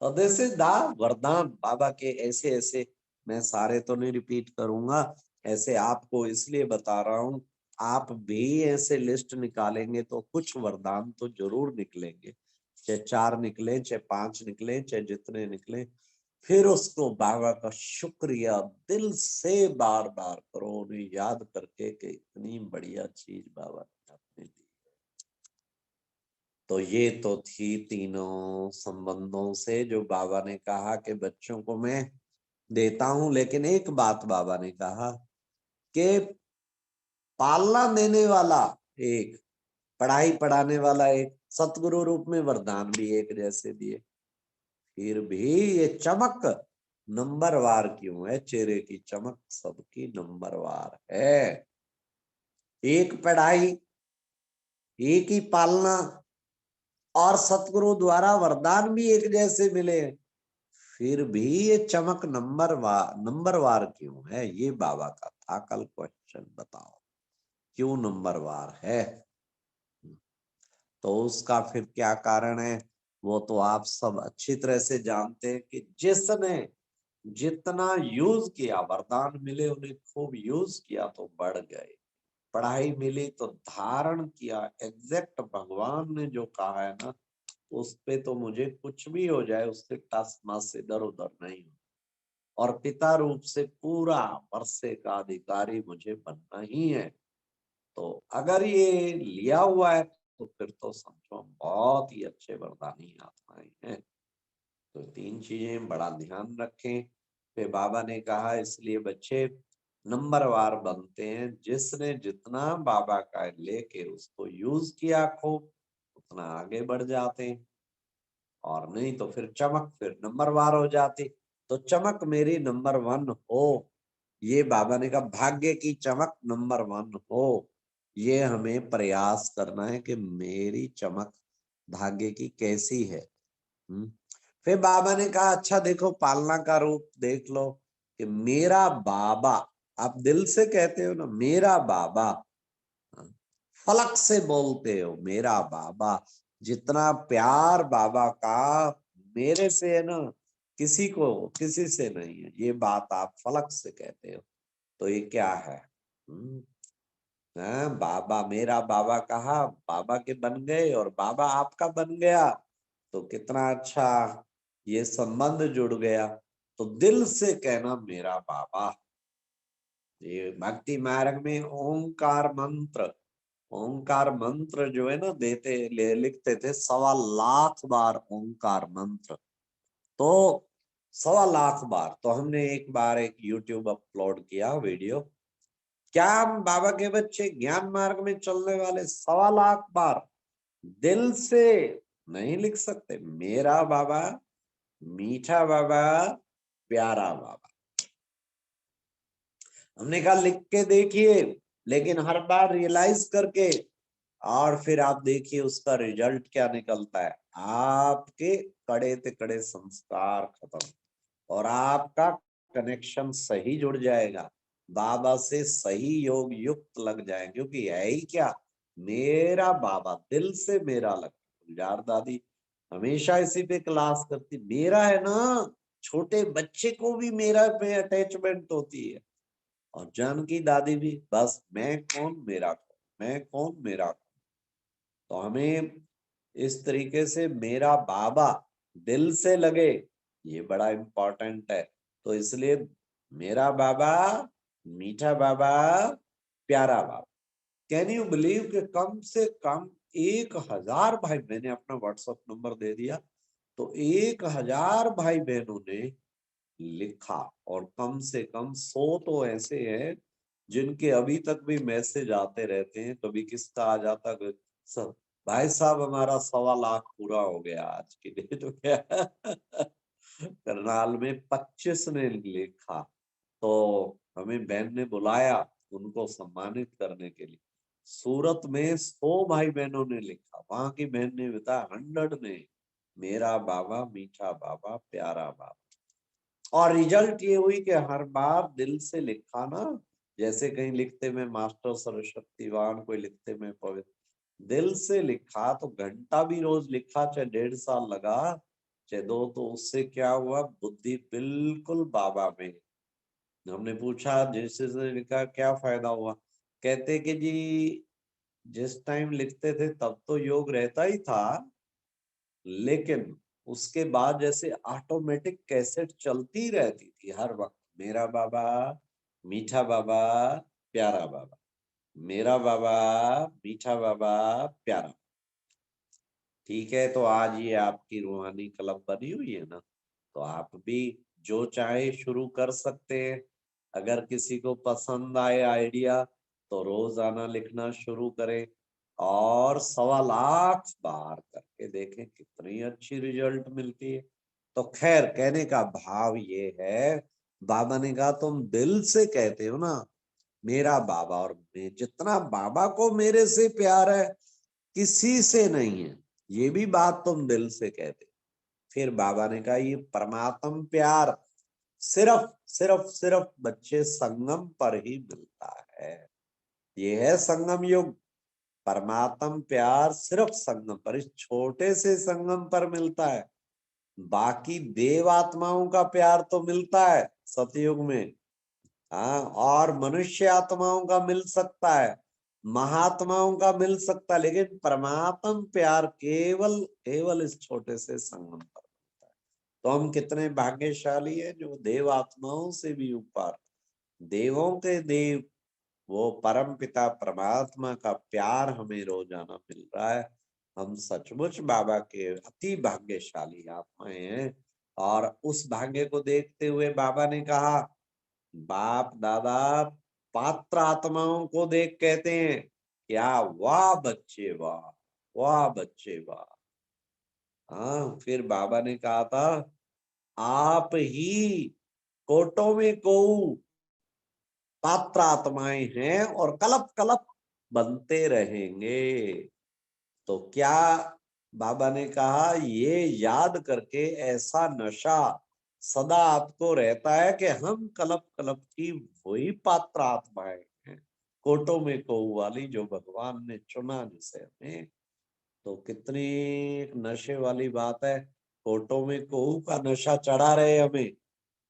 तो दिस इज द वरदान बाबा के। ऐसे ऐसे मैं सारे तो नहीं रिपीट करूंगा, ऐसे आपको इसलिए बता रहा हूं। आप भी ऐसे लिस्ट निकालेंगे तो कुछ वरदान तो जरूर निकलेंगे, चाहे 4 निकले, चाहे 5 निकले, चाहे जितने निकले। फिर उसको बाबा का शुक्रिया दिल से बार बार करो, उन्हें याद करके कि इतनी बढ़िया चीज बाबा ने आपने दी। तो ये तो थी तीनों संबंधों से जो बाबा ने कहा कि बच्चों को मैं देता हूं। लेकिन एक बात बाबा ने कहा कि पालना देने वाला एक, पढ़ाई पढ़ाने वाला एक, सतगुरु रूप में वरदान भी एक जैसे दिए, फिर भी ये चमक नंबरवार क्यों है? चेहरे की चमक सबकी नंबरवार है। एक पढ़ाई, एक ही पालना, और सतगुरु द्वारा वरदान भी एक जैसे मिले, फिर भी ये चमक नंबरवार क्यों है? ये बाबा का था कल क्वेश्चन, बताओ क्यों नंबरवार है? तो उसका फिर क्या कारण है वो तो आप सब अच्छी तरह से जानते हैं कि जिसने जितना यूज किया, वरदान मिले उन्हें खूब यूज किया तो बढ़ गए, पढ़ाई मिली तो धारण किया। एग्जैक्ट भगवान ने जो कहा है ना, उस पे तो मुझे कुछ भी हो जाए उससे टस मस इधर उधर नहीं हो, और पिता रूप से पूरा वर्षे का अधिकारी मुझे बनना ही है। तो अगर ये लिया हुआ है तो फिर तो समझो हम बहुत ही अच्छे वरदानी आत्माएं हैं। तो 3 चीजें बड़ा ध्यान रखें। फिर बाबा ने कहा इसलिए बच्चे नंबरवार बनते हैं, जिसने जितना बाबा का लेके उसको यूज किया खूब, उतना आगे बढ़ जाते हैं, और नहीं तो फिर चमक फिर नंबरवार हो जाती। तो चमक मेरी नंबर 1 हो, ये बाबा ने कहा भाग्य की चमक नंबर 1 हो, ये हमें प्रयास करना है कि मेरी चमक भाग्य की कैसी है। फिर बाबा ने कहा अच्छा देखो, पालना का रूप देख लो कि मेरा बाबा, आप दिल से कहते हो ना मेरा बाबा, फलक से बोलते हो मेरा बाबा, जितना प्यार बाबा का मेरे से है ना, किसी को किसी से नहीं है, ये बात आप फलक से कहते हो। तो ये क्या है? बाबा, मेरा बाबा कहा, बाबा के बन गए और बाबा आपका बन गया, तो कितना अच्छा ये संबंध जुड़ गया। तो दिल से कहना मेरा बाबा। ये भक्ति मार्ग में ओंकार मंत्र, ओंकार मंत्र जो है ना लिखते थे 1.25 बार ओंकार मंत्र। तो 1.25 बार, तो हमने एक बार एक यूट्यूब अपलोड किया वीडियो, क्या हम बाबा के बच्चे ज्ञान मार्ग में चलने वाले 1.25 बार दिल से नहीं लिख सकते? मेरा बाबा, मीठा बाबा, प्यारा बाबा। हमने कहा लिख के देखिए, लेकिन हर बार रियलाइज करके, और फिर आप देखिए उसका रिजल्ट क्या निकलता है। आपके कड़े ते कड़े संस्कार खत्म, और आपका कनेक्शन सही जुड़ जाएगा, बाबा से सही योग युक्त लग जाए, क्योंकि है ही क्या, मेरा बाबा, दिल से मेरा लग। गुलजार दादी हमेशा इसी पे क्लास करती, मेरा है ना, छोटे बच्चे को भी मेरा पे अटैचमेंट होती है। और जानकी दादी भी, बस मैं कौन मेरा कौन, मैं कौन मेरा कौन। तो हमें इस तरीके से मेरा बाबा दिल से लगे, ये बड़ा इंपॉर्टेंट है। तो इसलिए मेरा बाबा, मीठा बाबा, प्यारा बाबा। कैन यू बिलीव कि कम से कम 1000 भाई, मैंने अपना व्हाट्सएप नंबर दे दिया, तो 1000 भाई बहनों ने लिखा, और कम से कम 100 तो ऐसे हैं जिनके अभी तक भी मैसेज आते रहते हैं। कभी किसका आ जाता, सब भाई साहब हमारा 1.25 लाख पूरा हो गया आज की डेट में। करनाल में 25 ने लिखा, तो हमें बहन ने बुलाया उनको सम्मानित करने के लिए। सूरत में 100 भाई बहनों ने लिखा, वहां की बहन ने बताया 100 ने मेरा बाबा, मीठा बाबा, प्यारा बाबा। और रिजल्ट ये हुई कि हर बार दिल से लिखा ना, जैसे कहीं लिखते में मास्टर सरस्वतीवान, कोई लिखते में पवित्र, दिल से लिखा तो घंटा भी रोज लिखा, चाहे 1.5 साल लगा चाहे 2, तो उससे क्या हुआ, बुद्धि बिल्कुल बाबा में। हमने पूछा जैसे से लिखा क्या फायदा हुआ, कहते कि जी जिस टाइम लिखते थे तब तो योग रहता ही था, लेकिन उसके बाद जैसे ऑटोमेटिक कैसेट चलती रहती थी हर वक्त, मेरा बाबा, मीठा बाबा, प्यारा बाबा, मेरा बाबा, मीठा बाबा, प्यारा। ठीक है, तो आज ये आपकी रूहानी कलम बनी हुई है ना, तो आप भी जो चाहे शुरू कर सकते हैं। अगर किसी को पसंद आए आइडिया तो रोजाना लिखना शुरू करें, और 1.25 बार करके देखें कितनी अच्छी रिजल्ट मिलती है। तो खैर, कहने का भाव ये है, बाबा ने कहा तुम दिल से कहते हो ना मेरा बाबा, और मैं जितना बाबा को मेरे से प्यार है किसी से नहीं है, ये भी बात तुम दिल से कहते। फिर बाबा ने कहा ये परमात्म प्यार सिर्फ सिर्फ सिर्फ बच्चे संगम पर ही मिलता है, ये है संगम युग। परमात्म प्यार सिर्फ संगम पर, इस छोटे से संगम पर मिलता है। बाकी देव आत्माओं का प्यार तो मिलता है सतयुग में, हाँ, और मनुष्य आत्माओं का मिल सकता है, महात्माओं का मिल सकता है, लेकिन परमात्म प्यार केवल केवल इस छोटे से संगम पर मिलता है। तो हम कितने भाग्यशाली हैं जो देव आत्माओं से भी ऊपर, देवों के देव, वो परम पिता परमात्मा का प्यार हमें रोजाना मिल रहा है। हम सचमुच बाबा के अति भाग्यशाली आत्माएं हैं। और उस भाग्य को देखते हुए बाबा ने कहा, बाप दादा पात्र आत्माओं को देख कहते हैं क्या वाह बच्चे वाह, वाह बच्चे वाह। हाँ, फिर बाबा ने कहा था, आप ही कोटों में को पात्र आत्माएं हैं और कलप कलप बनते रहेंगे। तो क्या बाबा ने कहा, ये याद करके ऐसा नशा सदा आपको रहता है कि हम कलप कलप की वही पात्र आत्माएं हैं, कोटों में को वाली, जो भगवान ने चुना जिसे हमें। तो कितनी एक नशे वाली बात है, कोटों में कोहू का नशा चढ़ा रहे हमें।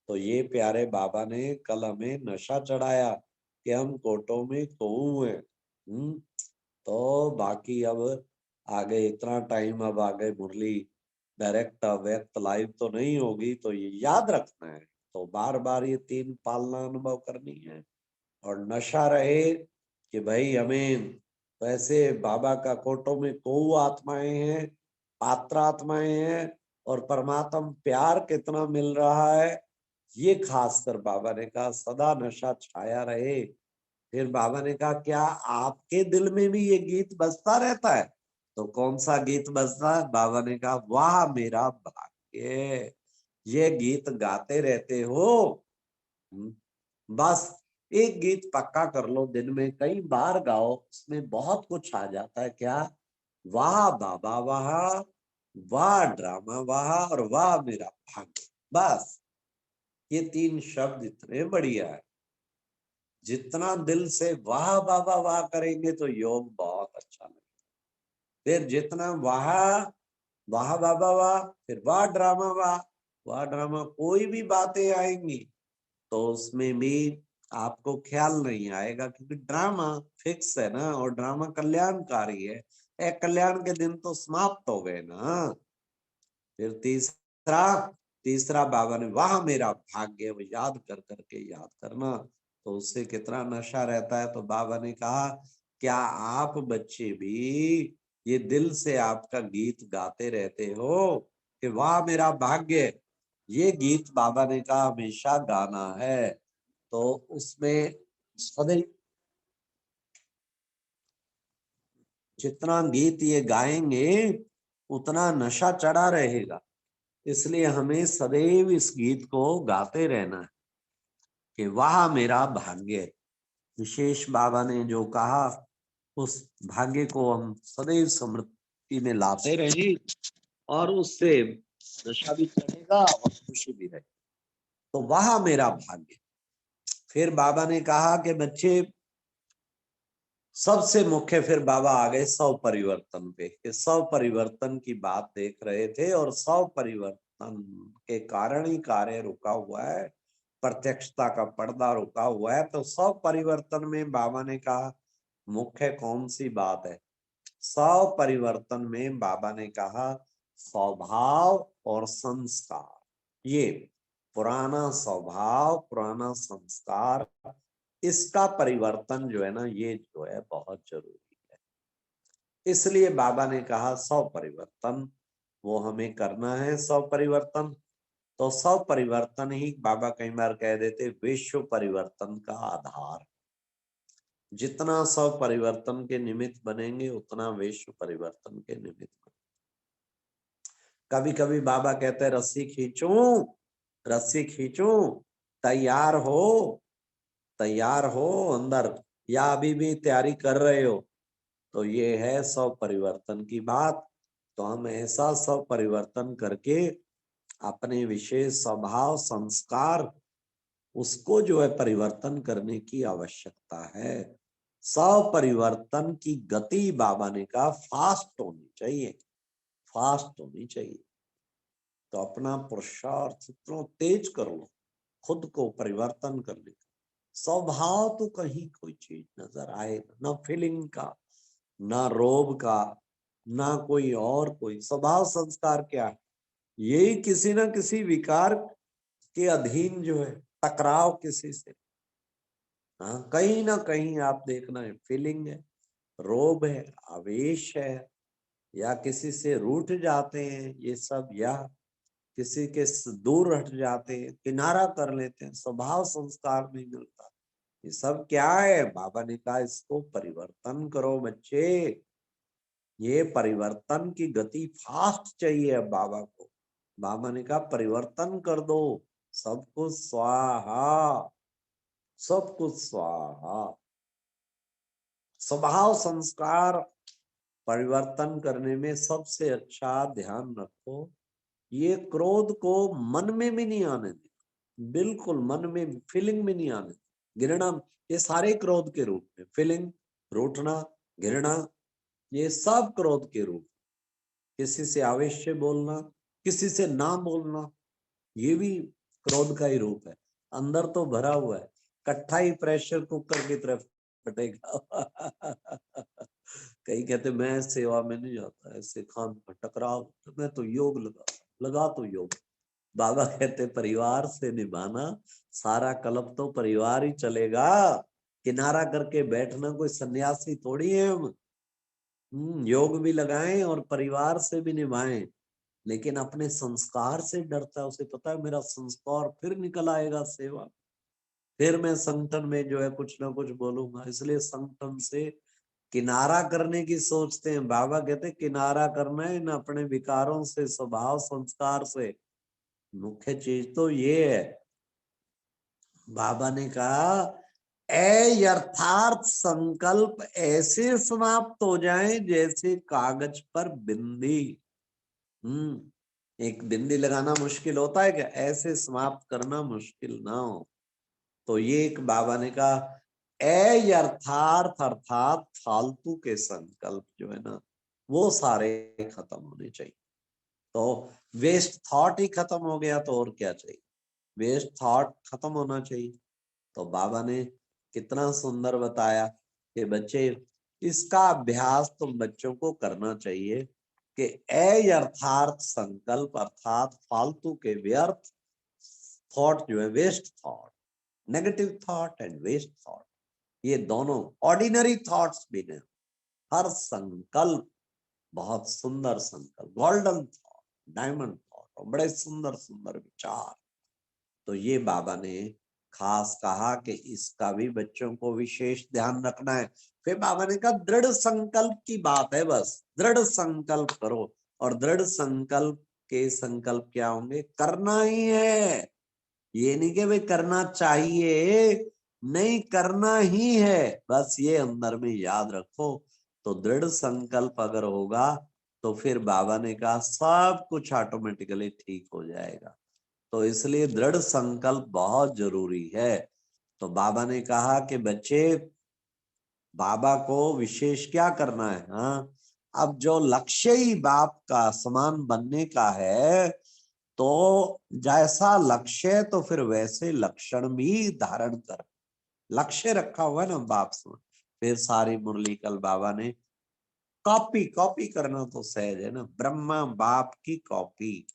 तो ये प्यारे बाबा ने कल हमें नशा चढ़ाया कि हम कोटों में कोहू हैं। तो बाकी अब आगे इतना टाइम, अब आगे मुरली डायरेक्ट व्यक्त लाइव तो नहीं होगी, तो ये याद रखना है। तो बार बार ये तीन पालना अनुभव करनी है। और नशा रहे कि भाई हमें वैसे बाबा का कोटों में को आत्माएं हैं, पात्र आत्माएं हैं, और परमात्मा प्यार कितना मिल रहा है, ये खासकर बाबा ने कहा सदा नशा छाया रहे। फिर बाबा ने कहा, क्या आपके दिल में भी ये गीत बजता रहता है? तो कौन सा गीत बजता है? बाबा ने कहा, वाह मेरा भाग्य, ये गीत गाते रहते हो। बस एक गीत पक्का कर लो, दिन में कई बार गाओ, उसमें बहुत कुछ आ जाता है। क्या? वाह बाबा वाह, वाह ड्रामा वाह, और वाह मेरा भाग्य। बस ये तीन शब्द इतने बढ़िया है, जितना दिल से वाह बाबा वाह करेंगे तो योग बहुत अच्छा लगेगा। फिर जितना वाह वाह बाबा वाह, फिर वाह ड्रामा वाह, वाह ड्रामा कोई भी बातें आएंगी तो उसमें भी आपको ख्याल नहीं आएगा, क्योंकि ड्रामा फिक्स है ना, और ड्रामा कल्याणकारी है। कल्याण के दिन तो समाप्त हो गए ना। फिर तीसरा तीसरा बाबा ने वाह मेरा भाग्य, वो याद कर करके याद करना, तो उससे कितना नशा रहता है। तो बाबा ने कहा, क्या आप बच्चे भी ये दिल से आपका गीत गाते रहते हो कि वाह मेरा भाग्य? ये गीत बाबा ने कहा हमेशा गाना है। तो उसमें सदैव जितना गीत ये गाएंगे उतना नशा चढ़ा रहेगा, इसलिए हमें सदैव इस गीत को गाते रहना है कि वाह मेरा भाग्य। विशेष बाबा ने जो कहा, उस भाग्य को हम सदैव स्मृति में लाते रहे, और उससे नशा भी चढ़ेगा और खुशी भी रहेगी। तो वाह मेरा भाग्य। फिर बाबा ने कहा कि बच्चे, सबसे मुख्य फिर बाबा आ गए सौ परिवर्तन पे, कि सौ परिवर्तन की बात देख रहे थे, और सौ परिवर्तन के कारण ही कार्य रुका हुआ है, प्रत्यक्षता का पर्दा रुका हुआ है। तो सौ परिवर्तन में बाबा ने कहा मुख्य कौन सी बात है? सौ परिवर्तन में बाबा ने कहा स्वभाव और संस्कार। ये पुराना स्वभाव, पुराना संस्कार, इसका परिवर्तन जो है ना, ये जो है बहुत जरूरी है। इसलिए बाबा ने कहा 100 परिवर्तन वो हमें करना है। 100 परिवर्तन, तो 100 परिवर्तन ही बाबा कई बार कह देते विश्व परिवर्तन का आधार। जितना 100 परिवर्तन के निमित्त बनेंगे उतना विश्व परिवर्तन के निमित्त बनेंगे। कभी कभी बाबा कहते हैं रस्सी खींचूं, रस्सी खींचूं, तैयार हो, तैयार हो अंदर, या अभी भी तैयारी कर रहे हो? तो ये है 100 परिवर्तन की बात। तो हम ऐसा 100 परिवर्तन करके अपने विशेष स्वभाव संस्कार, उसको जो है परिवर्तन करने की आवश्यकता है। 100 परिवर्तन की गति बाबा ने कहा फास्ट होनी चाहिए, फास्ट होनी चाहिए। तो अपना पुरुषार्थ इतना तेज कर लो खुद को परिवर्तन करने का। स्वभाव तो कहीं कोई चीज नजर आए ना, फीलिंग का, ना रोब का, ना कोई और कोई। स्वभाव संस्कार क्या है? यही किसी ना किसी विकार के अधीन जो है, टकराव किसी से, हाँ कहीं ना कहीं आप देखना है फीलिंग है, रोब है, आवेश है, या किसी से रूठ जाते हैं ये सब, या किसी के दूर हट जाते हैं, किनारा कर लेते हैं, स्वभाव संस्कार नहीं मिलता। ये सब क्या है? बाबा ने कहा इसको परिवर्तन करो बच्चे। ये परिवर्तन की गति फास्ट चाहिए अब बाबा को। बाबा ने कहा परिवर्तन कर दो, सब कुछ स्वाहा, सब कुछ स्वाहा। स्वभाव संस्कार परिवर्तन करने में सबसे अच्छा ध्यान रखो, ये क्रोध को मन में भी नहीं आने दे, बिल्कुल मन में फीलिंग में नहीं आने दे। घृणा, ये सारे क्रोध के रूप में, फीलिंग, रूठना, घृणा, ये सब क्रोध के रूप। किसी से आवेश से बोलना, किसी से ना बोलना, ये भी क्रोध का ही रूप है। अंदर तो भरा हुआ है, कट्ठा ही प्रेशर कुकर की तरफ फटेगा। कई कहते मैं सेवा में नहीं जाता, ऐसे खान टकराव, तो मैं तो योग लगा तो योग। बाबा कहते परिवार से निभाना, सारा कलप तो परिवार ही चलेगा। किनारा करके बैठना कोई सन्यासी थोड़ी है हम। योग भी लगाएं और परिवार से भी निभाएं, लेकिन अपने संस्कार से डरता है। उसे पता है मेरा संस्कार फिर निकल आएगा सेवा, फिर मैं संगठन में जो है कुछ ना कुछ बोलूंगा, इसलिए संगठन से किनारा करने की सोचते हैं। बाबा कहते किनारा करना है ना अपने विकारों से, स्वभाव संस्कार से। मुख्य चीज तो ये है। बाबा ने कहा यथार्थ संकल्प ऐसे समाप्त हो जाएं जैसे कागज पर बिंदी। एक बिंदी लगाना मुश्किल होता है क्या, ऐसे समाप्त करना मुश्किल ना हो। तो ये एक बाबा ने कहा यथार्थ अर्थात फालतू के संकल्प जो है ना, वो सारे खत्म होने चाहिए। तो वेस्ट थॉट ही खत्म हो गया तो और क्या चाहिए, वेस्ट थॉट खत्म होना चाहिए। तो बाबा ने कितना सुंदर बताया कि बच्चे इसका अभ्यास तुम बच्चों को करना चाहिए कि यथार्थ संकल्प अर्थात फालतू के व्यर्थ थॉट जो है, waste thought, negative thought and waste thought, ये दोनों ऑर्डिनरी थॉट्स भी नहीं। हर संकल्प बहुत सुंदर संकल्प, गोल्डन थॉट, डायमंड थॉट, और बड़े सुंदर सुंदर विचार। तो ये बाबा ने खास कहा कि इसका भी बच्चों को विशेष ध्यान रखना है। फिर बाबा ने कहा दृढ़ संकल्प की बात है, बस दृढ़ संकल्प करो। और दृढ़ संकल्प के संकल्प क्या होंगे, करना ही है। ये नहीं कि भाई करना चाहिए, नहीं करना ही है, बस ये अंदर में याद रखो। तो दृढ़ संकल्प अगर होगा तो फिर बाबा ने कहा सब कुछ ऑटोमेटिकली ठीक हो जाएगा। तो इसलिए दृढ़ संकल्प बहुत जरूरी है। तो बाबा ने कहा कि बच्चे बाबा को विशेष क्या करना है। हाँ, अब जो लक्ष्य ही बाप का समान बनने का है, तो जैसा लक्ष्य तो फिर वैसे लक्षण भी धारण कर। लक्ष्य रखा हुआ है ना बाप से, फिर सारी मुरली कल बाबा ने कॉपी कॉपी करना तो सहज है ना, ब्रह्मा बाप की कॉपी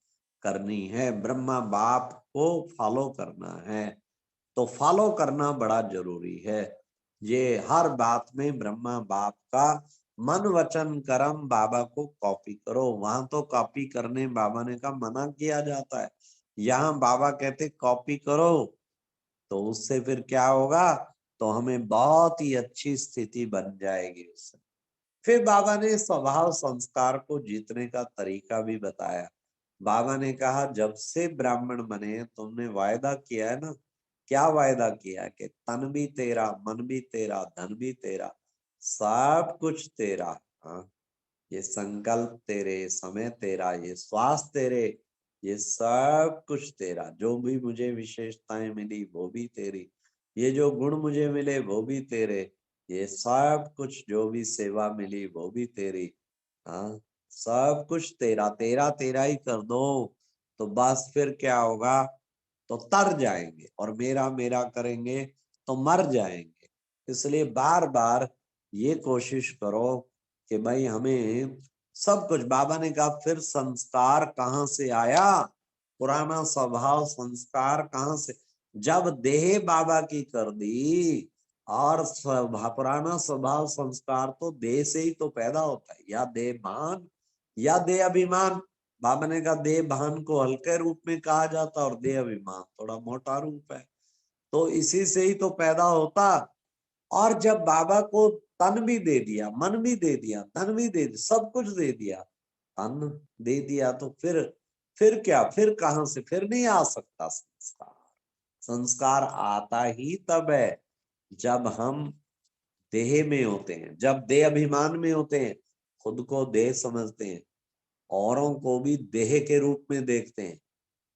करनी है, ब्रह्मा बाप को फॉलो करना है। तो फॉलो करना बड़ा जरूरी है। ये हर बात में ब्रह्मा बाप का मन वचन कर्म बाबा को कॉपी करो। वहां तो कॉपी करने बाबा ने कहा मना किया जाता है, यहाँ बाबा कहते कॉपी करो। तो उससे फिर क्या होगा, तो हमें बहुत ही अच्छी स्थिति बन जाएगी उससे। फिर बाबा ने स्वभाव संस्कार को जीतने का तरीका भी बताया। बाबा ने कहा जब से ब्राह्मण बने तुमने वायदा किया है ना, क्या वायदा किया कि तन भी तेरा, मन भी तेरा, धन भी तेरा, सब कुछ तेरा। हाँ, ये संकल्प तेरे, समय तेरा, ये श्वास तेरे, ये सब कुछ तेरा। जो भी मुझे विशेषताएं मिली वो भी तेरी, ये जो गुण मुझे मिले वो भी तेरे, ये सब कुछ जो भी सेवा मिली वो भी तेरी। हाँ, सब कुछ तेरा, तेरा तेरा ही कर दो। तो बस फिर क्या होगा, तो तर जाएंगे, और मेरा मेरा करेंगे तो मर जाएंगे। इसलिए बार बार ये कोशिश करो कि भाई हमें सब कुछ। बाबा ने कहा फिर संस्कार कहाँ से आया, पुराना स्वभाव संस्कार कहाँ से, जब देह बाबा की कर दी। और पुराना स्वभाव संस्कार तो देह से ही तो पैदा होता है, या देह भान या देह अभिमान। बाबा ने कहा देह भान को हल्के रूप में कहा जाता और देह अभिमान थोड़ा मोटा रूप है, तो इसी से ही तो पैदा होता। और जब बाबा को तन भी दे दिया, मन भी दे दिया, धन भी दे दिया, सब कुछ दे दिया, तन दे दिया, तो फिर क्या, फिर कहां से, फिर नहीं आ सकता संस्कार। संस्कार आता ही तब है जब हम देह में होते हैं, जब देह अभिमान में होते हैं, खुद को देह समझते हैं, औरों को भी देह के रूप में देखते हैं,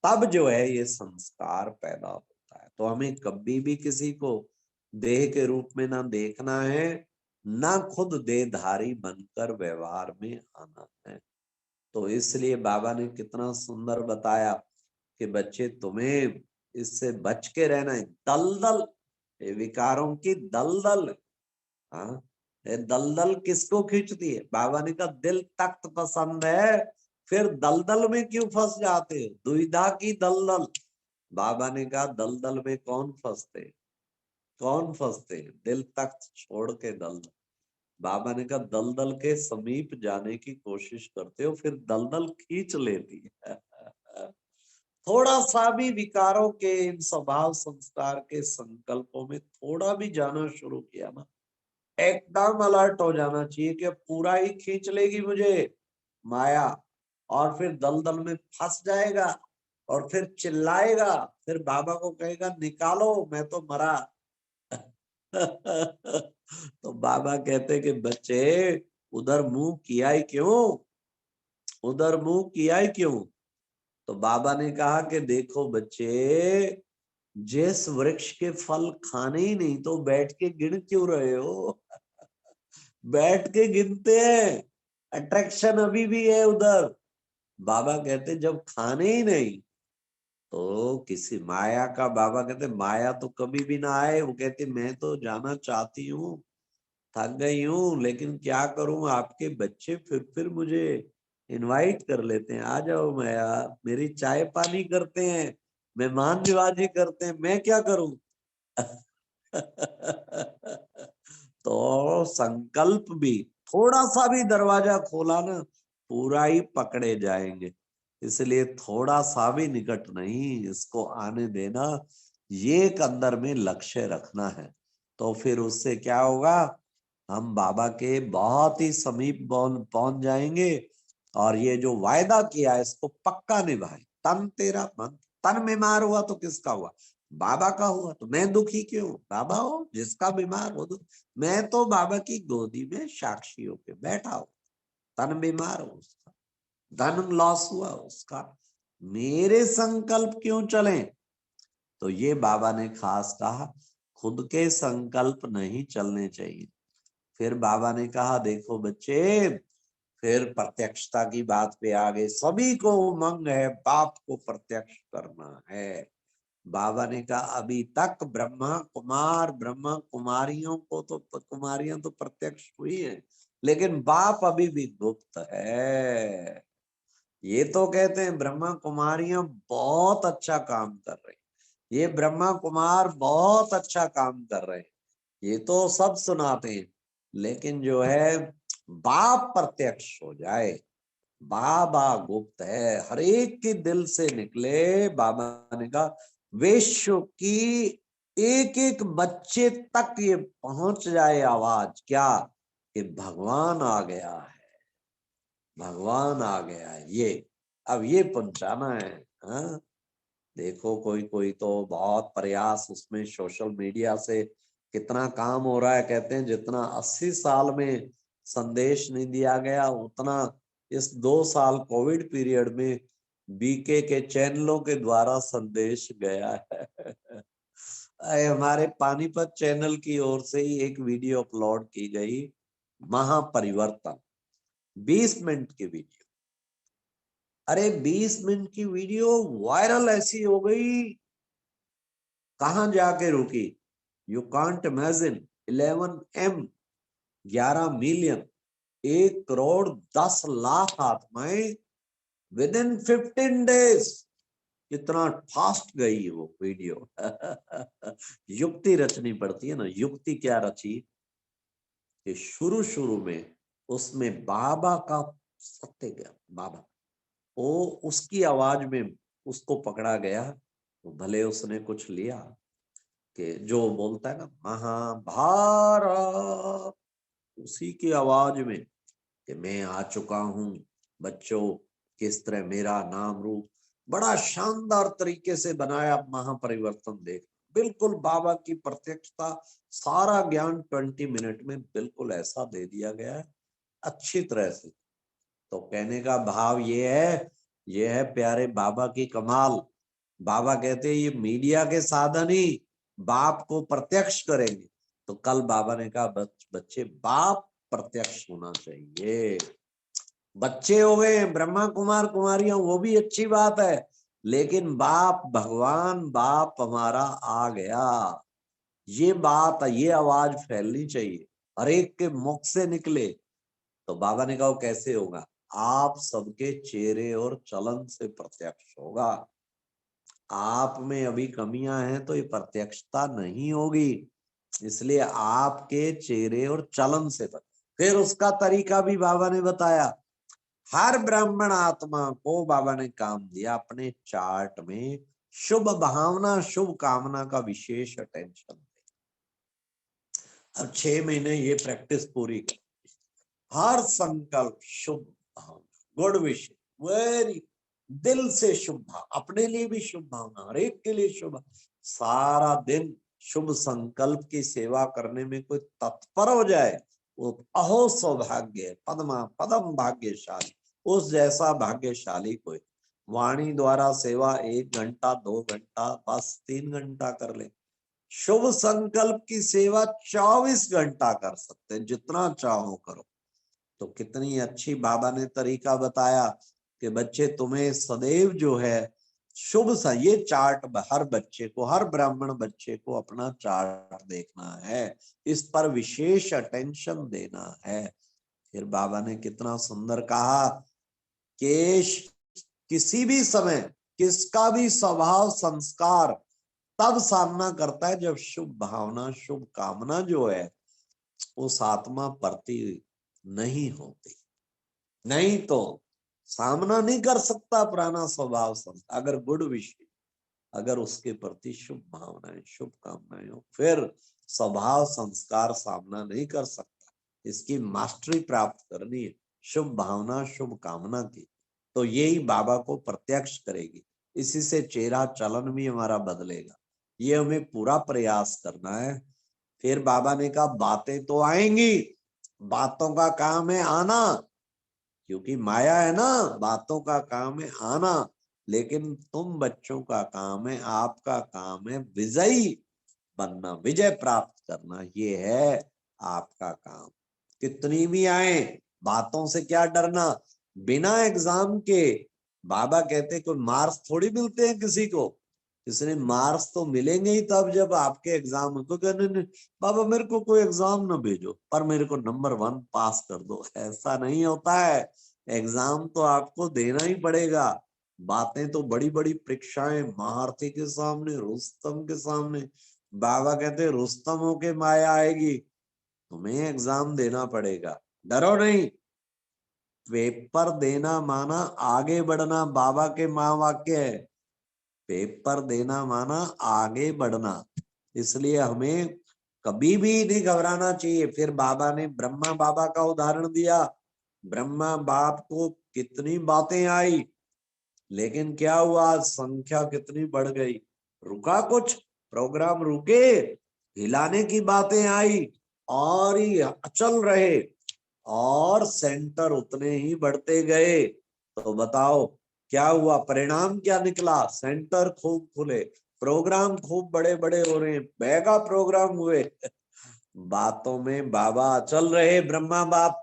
तब जो है ये संस्कार पैदा होता है। तो हमें कभी भी किसी को देह के रूप में ना देखना है, ना खुद देहधारी बनकर व्यवहार में आना है। तो इसलिए बाबा ने कितना सुंदर बताया कि बच्चे तुम्हें इससे बच के रहना है, दलदल, ये विकारों की दलदल। हाँ, ये दलदल किसको खींचती है? बाबा ने कहा दिल तख्त पसंद है, फिर दलदल में क्यों फंस जाते हो, दुविधा की दलदल। बाबा ने कहा दलदल में कौन फंसते, कौन फंसते, दिल तख्त छोड़ के दलदल। बाबा ने कहा दलदल के समीप जाने की कोशिश करते हो, फिर दलदल खींच लेती है। थोड़ा सा भी विकारों के, इन स्वभाव संस्कार के संकल्पों में थोड़ा भी जाना शुरू किया ना, एकदम अलर्ट हो जाना चाहिए कि पूरा ही खींच लेगी मुझे माया, और फिर दलदल में फंस जाएगा, और फिर चिल्लाएगा, फिर बाबा को कहेगा निकालो मैं तो मरा। तो बाबा कहते कि बच्चे उधर मुंह किया ही क्यों, उधर मुंह किया ही क्यों? तो बाबा ने कहा कि देखो बच्चे, जिस वृक्ष के फल खाने ही नहीं तो बैठ के गिन क्यों रहे हो? बैठ के गिनते हैं, अट्रैक्शन अभी भी है उधर। बाबा कहते जब खाने ही नहीं तो किसी माया का, बाबा कहते माया तो कभी भी ना आए। वो कहते मैं तो जाना चाहती हूँ, थक गई हूँ, लेकिन क्या करूं, आपके बच्चे फिर मुझे इनवाइट कर लेते हैं, आ जाओ माया, मेरी चाय पानी करते हैं, मेहमान नवाजी करते हैं, मैं क्या करूं? तो संकल्प भी, थोड़ा सा भी दरवाजा खोला ना, पूरा ही पकड़े जाएंगे। इसलिए थोड़ा सा भी निकट नहीं इसको आने देना, ये एक अंदर में लक्ष्य रखना है। तो फिर उससे क्या होगा, हम बाबा के बहुत ही समीप पहुंच जाएंगे। और ये जो वायदा किया है इसको पक्का निभाए। तन तेरा मन, तन बीमार हुआ तो किसका हुआ? बाबा का हुआ। तो मैं दुखी क्यों? बाबा हो, जिसका बीमार हो मैं तो बाबा की गोदी में साक्षी होके बैठा हूं। तन बीमार हो उसका, धन लॉस हुआ उसका, मेरे संकल्प क्यों चले? तो ये बाबा ने खास कहा, खुद के संकल्प नहीं चलने चाहिए। फिर बाबा ने कहा देखो बच्चे, फिर प्रत्यक्षता की बात पे आ गए। सभी को उमंग है बाप को प्रत्यक्ष करना है। बाबा ने कहा अभी तक ब्रह्मा कुमार, ब्रह्मा कुमारियों को तो, कुमारियां तो प्रत्यक्ष हुई है, लेकिन बाप अभी भी गुप्त है। ये तो कहते हैं ब्रह्मा कुमारियां बहुत अच्छा काम कर रहे हैं, ये ब्रह्मा कुमार बहुत अच्छा काम कर रहे हैं, ये तो सब सुनाते हैं, लेकिन जो है बाप प्रत्यक्ष हो जाए, बाबा गुप्त है, हर एक के दिल से निकले। बाबा ने कहा विश्व की एक एक बच्चे तक ये पहुंच जाए आवाज, क्या कि भगवान आ गया है, भगवान आ गया है। ये अब ये पहुंचाना है। हाँ, देखो कोई कोई तो बहुत प्रयास उसमें, सोशल मीडिया से कितना काम हो रहा है। कहते हैं जितना 80 साल में संदेश नहीं दिया गया, उतना इस 2 साल कोविड पीरियड में बीके के चैनलों के द्वारा संदेश गया है। हमारे पानीपत चैनल की ओर से ही एक वीडियो अपलोड की गई, महापरिवर्तन, 20 मिनट की वीडियो। अरे 20 मिनट की वीडियो वायरल ऐसी हो गई, कहां जाके रुकी, you can't imagine. 11M, 11 million, 1 crore 10 lakh आत्माएं विद इन 15 डेज। कितना फास्ट गई वो वीडियो। युक्ति रचनी पड़ती है ना। युक्ति क्या रची कि शुरू शुरू में उसमें बाबा का सत्य ज्ञान, बाबा वो उसकी आवाज में उसको पकड़ा गया। तो भले उसने कुछ लिया कि जो बोलता है ना महाभारत, उसी की आवाज में कि मैं आ चुका हूं बच्चों, किस तरह मेरा नाम रूप बड़ा शानदार तरीके से बनाया। महापरिवर्तन देख, बिल्कुल बाबा की प्रत्यक्षता, सारा ज्ञान 20 मिनट में बिल्कुल ऐसा दे दिया गया है अच्छी तरह से। तो कहने का भाव ये है प्यारे बाबा की कमाल। बाबा कहते हैं ये मीडिया के साधन ही बाप को प्रत्यक्ष करेंगे। तो कल बाबा ने कहा बच्चे बाप प्रत्यक्ष होना चाहिए। बच्चे हो गए ब्रह्मा कुमार कुमारियां, वो भी अच्छी बात है, लेकिन बाप भगवान बाप हमारा आ गया, ये बात ये आवाज फैलनी चाहिए, हर एक के मुख से निकले। तो बाबा ने कहा वो कैसे होगा? आप सबके चेहरे और चलन से प्रत्यक्ष होगा। आप में अभी कमियां हैं तो ये प्रत्यक्षता नहीं होगी, इसलिए आपके चेहरे और चलन से फिर उसका तरीका भी बाबा ने बताया। हर ब्राह्मण आत्मा को बाबा ने काम दिया अपने चार्ट में शुभ भावना शुभ कामना का विशेष अटेंशन। अब 6 महीने ये प्रैक्टिस पूरी कर, हर संकल्प शुभ भावना, गुड विश, वेरी दिल से शुभ भाव, अपने लिए भी शुभ भावना, हर एक के लिए शुभ, सारा दिन शुभ संकल्प की सेवा करने में कोई तत्पर हो जाए, वो अहो सौभाग्य, पद्मा पदम भाग्यशाली, उस जैसा भाग्यशाली कोई। वाणी द्वारा सेवा 1 घंटा 2 घंटा बस 3 घंटा कर ले, शुभ संकल्प की सेवा 24 घंटा कर सकते हैं, जितना चाहो करो। तो कितनी अच्छी बाबा ने तरीका बताया कि बच्चे तुम्हें सदैव जो है शुभ सा ये चार्ट हर बच्चे को, हर ब्राह्मण बच्चे को अपना चार्ट देखना है, इस पर विशेष अटेंशन देना है। फिर बाबा ने कितना सुंदर कहा कि किसी भी समय किसका भी स्वभाव संस्कार तब सामना करता है जब शुभ भावना शुभ कामना जो है उस आत्मा प्रति नहीं होती, नहीं तो सामना नहीं कर सकता पुराना स्वभाव संस्कार। अगर गुड विषय, अगर उसके प्रति शुभ भावनाएं शुभ कामनाएं हो, फिर स्वभाव संस्कार सामना नहीं कर सकता। इसकी मास्टरी प्राप्त करनी है शुभ भावना शुभ कामना की, तो यही बाबा को प्रत्यक्ष करेगी। इसी से चेहरा चलन भी हमारा बदलेगा, ये हमें पूरा प्रयास करना है। फिर बाबा ने कहा बातें तो आएंगी, बातों का काम है आना, क्योंकि माया है ना, बातों का काम है आना, लेकिन तुम बच्चों का काम है, आपका काम है विजयी बनना, विजय प्राप्त करना, ये है आपका काम। कितनी भी आए, बातों से क्या डरना, बिना एग्जाम के बाबा कहते कोई मार्क्स थोड़ी मिलते हैं किसी को, इसलिए मार्क्स तो मिलेंगे ही तब जब आपके एग्जाम हो। तो कहने नहीं बाबा मेरे को कोई एग्जाम ना भेजो, पर मेरे को नंबर 1 पास कर दो, ऐसा नहीं होता है। एग्जाम तो आपको देना ही पड़ेगा। बातें तो बड़ी बड़ी परीक्षाएं, महारथी के सामने, रुस्तम के सामने, बाबा कहते रुस्तम होके माया आएगी, तुम्हें एग्जाम देना पड़ेगा, डरो नहीं। पेपर देना माना आगे बढ़ना, बाबा के महावाक्य है, पेपर देना माना आगे बढ़ना, इसलिए हमें कभी भी नहीं घबराना चाहिए। फिर बाबा ने ब्रह्मा बाबा का उदाहरण दिया, ब्रह्मा बाप को कितनी बातें आई, लेकिन क्या हुआ, संख्या कितनी बढ़ गई, रुका कुछ, प्रोग्राम रुके, हिलाने की बातें आई और ही अचल रहे, और सेंटर उतने ही बढ़ते गए। तो बताओ क्या हुआ, परिणाम क्या निकला, सेंटर खूब खुले, प्रोग्राम खूब बड़े बड़े हो रहे हैं, मेगा प्रोग्राम हुए। बातों में बाबा अचल रहे, ब्रह्मा बाप,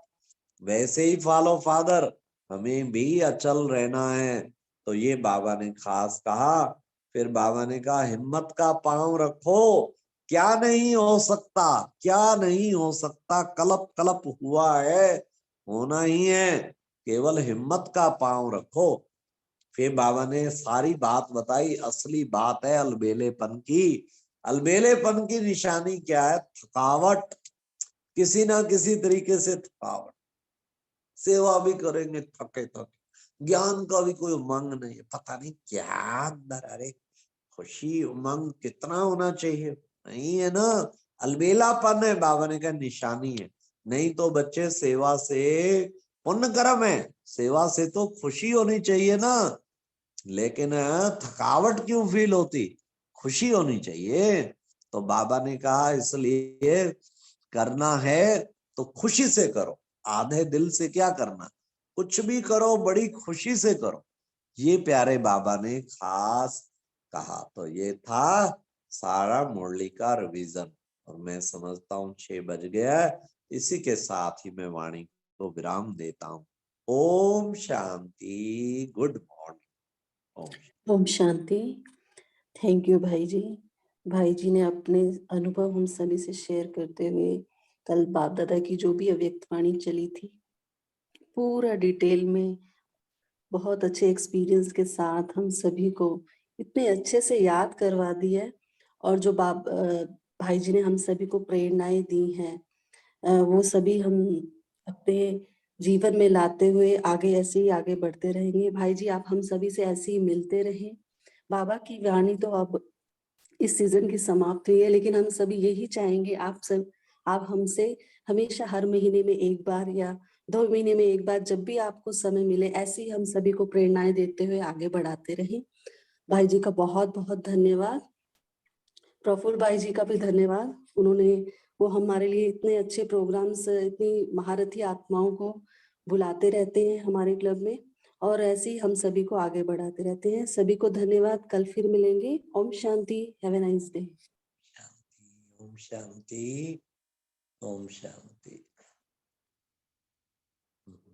वैसे ही फॉलो फादर हमें भी अचल रहना है। तो ये बाबा ने खास कहा। फिर बाबा ने कहा हिम्मत का पांव रखो, क्या नहीं हो सकता, क्या नहीं हो सकता, कलप कलप हुआ है, होना ही है, केवल हिम्मत का पांव रखो। फिर बाबा ने सारी बात बताई, असली बात है अलबेलेपन की। अलबेलेपन की निशानी क्या है, थकावट, किसी ना किसी तरीके से थकावट, सेवा भी करेंगे थके थके, ज्ञान का भी कोई उमंग नहीं है, पता नहीं क्या अंदर, अरे खुशी उमंग कितना होना चाहिए, नहीं है ना, अलबेलापन है, बाबा ने कहा निशानी है। नहीं तो बच्चे सेवा से पुण्य कर्म है, सेवा से तो खुशी होनी चाहिए ना, लेकिन थकावट क्यों फील होती, खुशी होनी चाहिए। तो बाबा ने कहा इसलिए करना है तो खुशी से करो, आधे दिल से क्या करना, कुछ भी करो बड़ी खुशी से करो, ये प्यारे बाबा ने खास कहा। तो ये था सारा मुरली का रिवीजन, और मैं समझता हूँ 6 बज गया है। इसी के साथ ही मैं वाणी को विराम देता हूँ। ओम शांति, गुड मॉर्निंग। ओम ओम शांति। थैंक यू भाई जी। भाई जी ने अपने अनुभव हम सभी से शेयर करते हुए कल बाप दादा की जो भी अव्यक्त वाणी चली थी, पूरा डिटेल में बहुत अच्छे एक्सपीरियंस के साथ हम सभी को इतने अच्छे से याद करवा दी है। और जो भाई जी ने हम सभी को प्रेरणाएं दी हैं, वो सभी हम अपने जीवन में लाते हुए आगे ऐसे ही आगे बढ़ते रहेंगे। भाई जी आप हम सभी से ऐसे ही मिलते रहें। बाबा की वाणी तो अब इस सीजन की समाप्त हुई है, लेकिन हम सभी यही चाहेंगे आप हमसे हमेशा हर महीने में एक बार या 2 महीने में एक बार जब भी आपको समय मिले ऐसी हम सभी को प्रेरणाएं देते हुए आगे बढ़ाते रहें। भाई जी का बहुत बहुत धन्यवाद। प्रफुल्ल भाई जी का भी धन्यवाद। वो हमारे लिए इतने अच्छे प्रोग्राम्स, इतनी महारथी आत्माओं को बुलाते रहते हैं हमारे क्लब में, और ऐसे ही हम सभी को आगे बढ़ाते रहते हैं। सभी को धन्यवाद। कल फिर मिलेंगे। ओम शांति। Have a nice day. शांति, ओम शांति, ओम शांति।